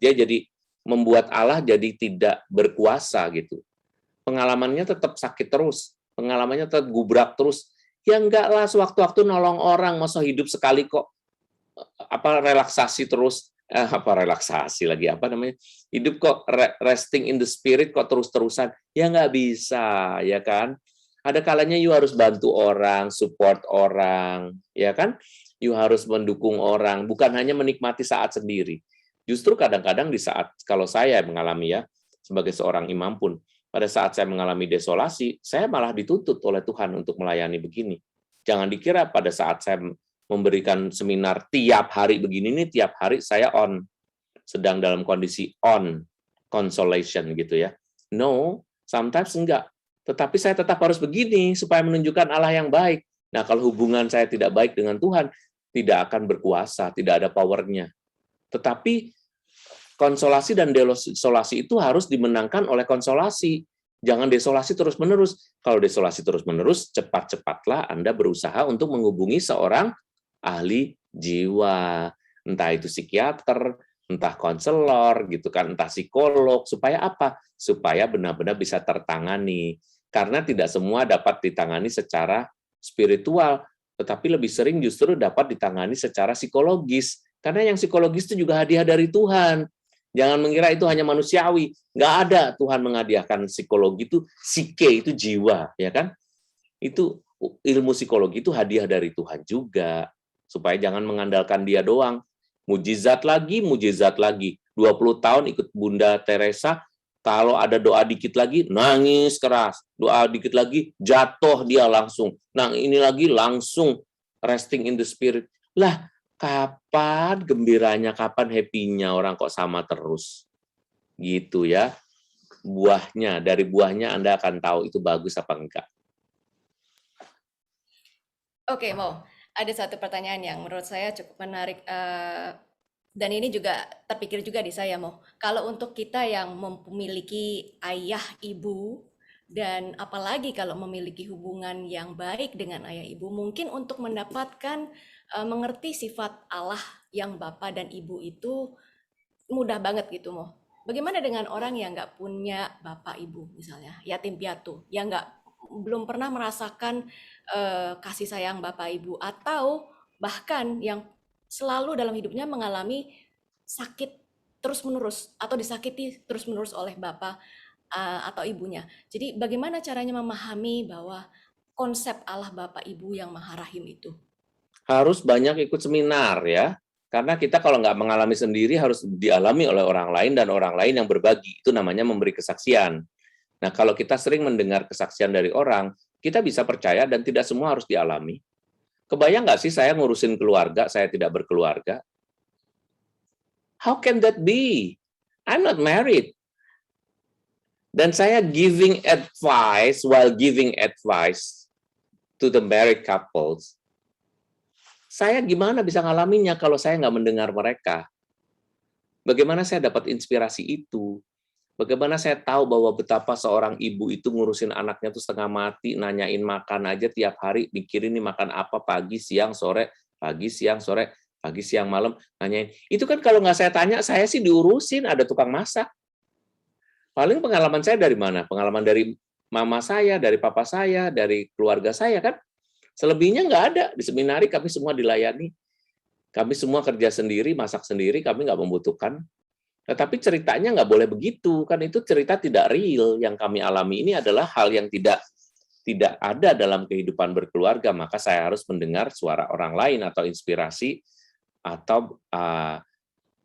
A: Allah jadi tidak berkuasa gitu. Pengalamannya tetap sakit terus, pengalamannya tetap gubrak terus. Ya enggak lah, sewaktu-waktu nolong orang, masa hidup sekali kok relaksasi terus, hidup kok resting in the spirit kok terus-terusan, ya nggak bisa, ya kan? Ada kalanya you harus bantu orang, support orang, ya kan? You harus mendukung orang, bukan hanya menikmati saat sendiri. Justru kadang-kadang di saat, kalau saya mengalami ya, sebagai seorang imam pun, pada saat saya mengalami desolasi, saya malah dituntut oleh Tuhan untuk melayani begini. Jangan dikira pada saat saya memberikan seminar tiap hari begini, nih tiap hari saya sedang dalam kondisi consolation gitu ya. No, sometimes enggak. Tetapi saya tetap harus begini, supaya menunjukkan Allah yang baik. Nah, kalau hubungan saya tidak baik dengan Tuhan, tidak akan berkuasa, tidak ada powernya. Tetapi konsolasi dan desolasi itu harus dimenangkan oleh konsolasi. Jangan desolasi terus-menerus. Kalau desolasi terus-menerus, cepat-cepatlah Anda berusaha untuk menghubungi seorang ahli jiwa. Entah itu psikiater, entah konselor, gitu kan, entah psikolog. Supaya apa? Supaya benar-benar bisa tertangani. Karena tidak semua dapat ditangani secara spiritual, tetapi lebih sering justru dapat ditangani secara psikologis. Karena yang psikologis itu juga hadiah dari Tuhan. Jangan mengira itu hanya manusiawi. Nggak ada Tuhan menghadiahkan psikologi itu, psike itu jiwa, ya kan? Itu ilmu psikologi itu hadiah dari Tuhan juga. Supaya jangan mengandalkan dia doang. Mujizat lagi, 20 tahun ikut Bunda Teresa, kalau ada doa dikit lagi, nangis keras. Doa dikit lagi, jatuh dia langsung. Nah, ini lagi langsung resting in the spirit. Lah, kapan gembiranya, kapan happy-nya orang kok sama terus? Gitu ya. Buahnya, dari buahnya Anda akan tahu itu bagus apa enggak.
C: Oke, Mo. Ada satu pertanyaan yang menurut saya cukup menarik. Dan ini juga terpikir juga di saya, Mo. Kalau untuk kita yang memiliki ayah, ibu, dan apalagi kalau memiliki hubungan yang baik dengan ayah ibu, mungkin untuk mendapatkan mengerti sifat Allah yang Bapa dan Ibu itu mudah banget gitu, Mo. Bagaimana dengan orang yang nggak punya bapak ibu, misalnya yatim piatu, yang belum pernah merasakan kasih sayang bapak ibu, atau bahkan yang selalu dalam hidupnya mengalami sakit terus menerus atau disakiti terus menerus oleh bapak atau ibunya. Jadi bagaimana caranya memahami bahwa konsep Allah Bapak Ibu yang Maha Rahim itu?
A: Harus banyak ikut seminar ya. Karena kita kalau nggak mengalami sendiri harus dialami oleh orang lain dan orang lain yang berbagi. Itu namanya memberi kesaksian. Nah, kalau kita sering mendengar kesaksian dari orang, kita bisa percaya dan tidak semua harus dialami. Kebayang nggak sih saya ngurusin keluarga, saya tidak berkeluarga? How can that be? I'm not married. Dan saya giving advice while giving advice to the married couples. Saya gimana bisa ngalaminya kalau saya nggak mendengar mereka? Bagaimana saya dapat inspirasi itu? Bagaimana saya tahu bahwa betapa seorang ibu itu ngurusin anaknya tuh setengah mati, nanyain makan aja tiap hari, mikirin nih makan apa pagi, siang, sore, pagi, siang, sore, pagi, siang, malam, nanyain. Itu kan kalau nggak saya tanya, saya sih diurusin, ada tukang masak. Paling pengalaman saya dari mana? Pengalaman dari mama saya, dari papa saya, dari keluarga saya kan? Selebihnya nggak ada. Di seminari kami semua dilayani. Kami semua kerja sendiri, masak sendiri, kami nggak membutuhkan. Tetapi ceritanya nggak boleh begitu. Kan itu cerita tidak real. Yang kami alami ini adalah hal yang tidak ada dalam kehidupan berkeluarga. Maka saya harus mendengar suara orang lain atau inspirasi atau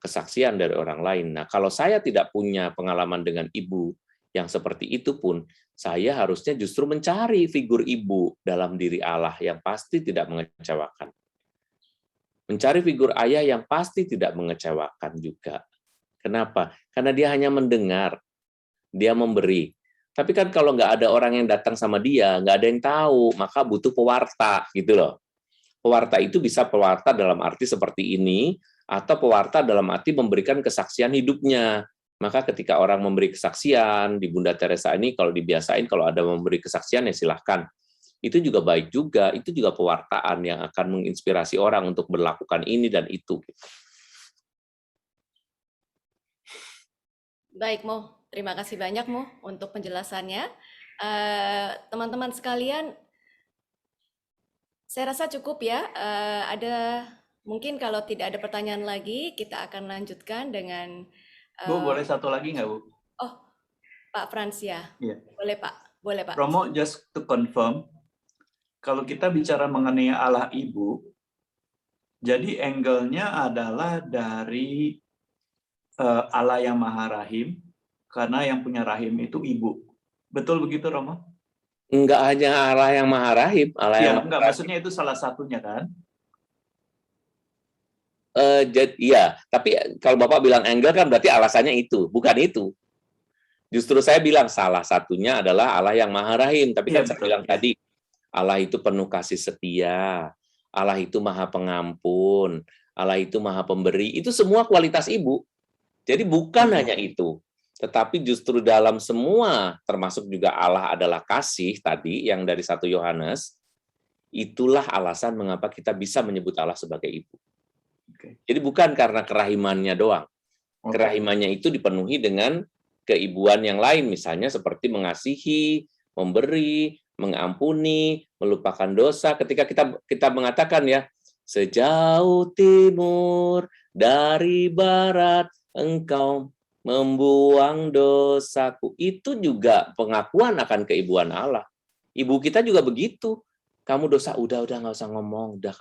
A: kesaksian dari orang lain. Nah, kalau saya tidak punya pengalaman dengan ibu yang seperti itu pun, saya harusnya justru mencari figur ibu dalam diri Allah yang pasti tidak mengecewakan. Mencari figur ayah yang pasti tidak mengecewakan juga. Kenapa? Karena dia hanya mendengar, dia memberi. Tapi kan kalau nggak ada orang yang datang sama dia, nggak ada yang tahu, maka butuh pewarta, gitu loh. Pewarta itu bisa pewarta dalam arti seperti ini, atau pewarta dalam arti memberikan kesaksian hidupnya. Maka ketika orang memberi kesaksian, di Bunda Teresa ini kalau dibiasain, kalau ada memberi kesaksian ya silahkan. Itu juga baik juga, itu juga pewartaan yang akan menginspirasi orang untuk melakukan ini dan itu.
C: Baik, Mo. Terima kasih banyak, Mo, untuk penjelasannya. Teman-teman sekalian, saya rasa cukup ya. Ada mungkin kalau tidak ada pertanyaan lagi, kita akan lanjutkan dengan
D: Bu, boleh satu lagi nggak, Bu?
C: Oh, Pak Frans ya.
D: Iya.
C: Boleh, Pak. Boleh, Pak.
D: Romo, just to confirm, kalau kita bicara mengenai Allah Ibu, jadi angle-nya adalah dari Allah yang Maha Rahim, karena yang punya rahim itu ibu. Betul begitu, Romo?
A: Enggak hanya Allah yang Maha Rahim, Allah yang
D: Enggak, maksudnya itu salah satunya kan?
A: Iya, tapi kalau Bapak bilang angle kan berarti alasannya itu, bukan itu. Justru saya bilang salah satunya adalah Allah yang Maha Rahim, tapi kan saya bilang tadi, Allah itu penuh kasih setia, Allah itu Maha Pengampun, Allah itu Maha Pemberi, itu semua kualitas ibu. Jadi bukan hanya itu. Tetapi justru dalam semua, termasuk juga Allah adalah kasih tadi, yang dari 1 Yohanes, itulah alasan mengapa kita bisa menyebut Allah sebagai ibu.
D: Oke.
A: Jadi bukan karena kerahimannya doang.
D: Oke.
A: Kerahimannya itu dipenuhi dengan keibuan yang lain, misalnya seperti mengasihi, memberi, mengampuni, melupakan dosa. Ketika kita mengatakan ya, sejauh timur dari barat engkau membuang dosaku, itu juga pengakuan akan keibuan Allah. Ibu kita juga begitu. Kamu dosa, udah nggak usah ngomong, udah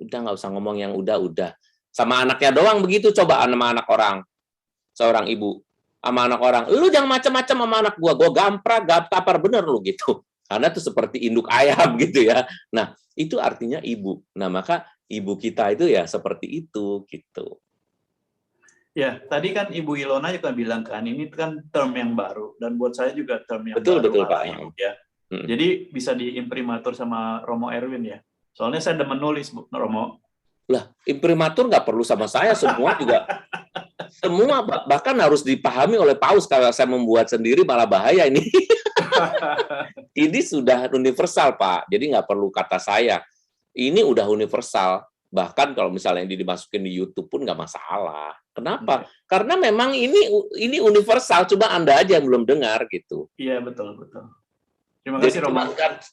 A: nggak usah ngomong yang udah. Sama anaknya doang begitu, coba sama anak orang, seorang ibu sama anak orang, lu jangan macam-macam sama anak gua gamprak, tapar bener lu gitu. Karena itu seperti induk ayam gitu ya. Nah, itu artinya ibu. Nah, maka ibu kita itu ya seperti itu gitu.
D: Ya, tadi kan Ibu Ilona juga bilang kan, ini kan term yang baru, dan buat saya juga term yang
A: Betul,
D: baru.
A: betul, Pak.
D: Ibu, ya. Jadi bisa diimprimatur sama Romo Erwin ya. Soalnya saya udah menulis, Bu, Romo.
A: Lah, imprimatur nggak perlu sama saya, semua juga. Semua bahkan harus dipahami oleh Paus. Kalau saya membuat sendiri malah bahaya ini. Ini sudah universal, Pak. Jadi nggak perlu kata saya. Ini udah universal. Bahkan kalau misalnya ini dimasukin di YouTube pun nggak masalah. Kenapa? Karena memang ini universal, cuma Anda aja yang belum dengar gitu.
D: Iya, betul. Terima kasih, Romo.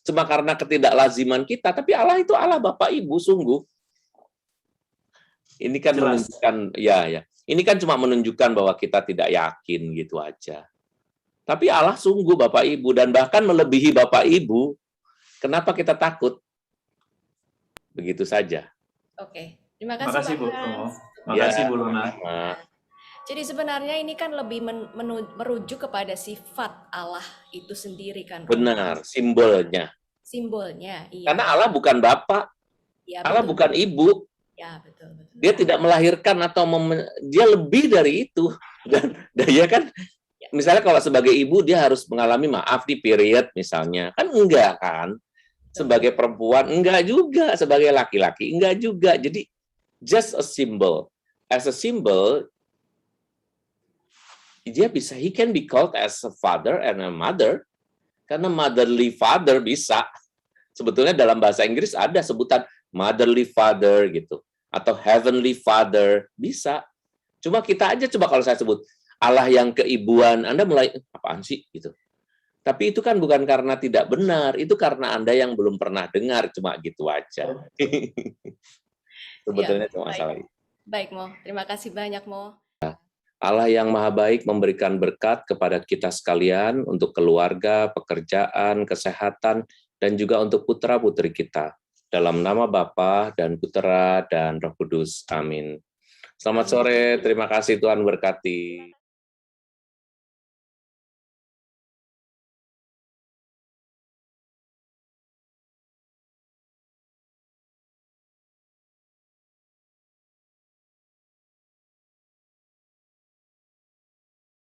A: Cuma karena ketidaklaziman kita, tapi Allah itu Allah Bapak Ibu, sungguh. Ini kan
D: Jelas.
A: menunjukkan, ya. Ini kan cuma menunjukkan bahwa kita tidak yakin gitu aja. Tapi Allah sungguh Bapak Ibu, dan bahkan melebihi Bapak Ibu. Kenapa kita takut? Begitu saja.
C: Oke, terima kasih
D: Bu.
C: Mas.
D: Makasih Bu Lona.
C: Jadi sebenarnya ini kan lebih merujuk kepada sifat Allah itu sendiri kan.
A: Benar, simbolnya.
C: Simbolnya, iya.
A: Karena Allah bukan Bapak,
C: Ya,
A: Allah bukan Ibu.
C: Ya, betul.
A: Dia tidak melahirkan atau dia lebih dari itu. Dan dia kan, misalnya kalau sebagai ibu dia harus mengalami maaf di period misalnya. Kan enggak kan? Sebagai perempuan enggak juga, sebagai laki-laki enggak juga. Jadi just a symbol. As a symbol, he can be called as a father and a mother. Karena motherly father bisa. Sebetulnya dalam bahasa Inggris ada sebutan motherly father gitu, atau heavenly father, bisa. Cuma kita aja coba kalau saya sebut Allah yang keibuan, Anda mulai apaan sih gitu. Tapi itu kan bukan karena tidak benar, itu karena Anda yang belum pernah dengar, cuma gitu aja. Sebetulnya cuma masalah itu.
C: Baik, Mo. Terima kasih banyak, Mo.
A: Allah yang Maha Baik memberikan berkat kepada kita sekalian untuk keluarga, pekerjaan, kesehatan, dan juga untuk putra-putri kita. Dalam nama Bapa dan Putera dan Roh Kudus. Amin. Selamat sore, terima kasih Tuhan berkati.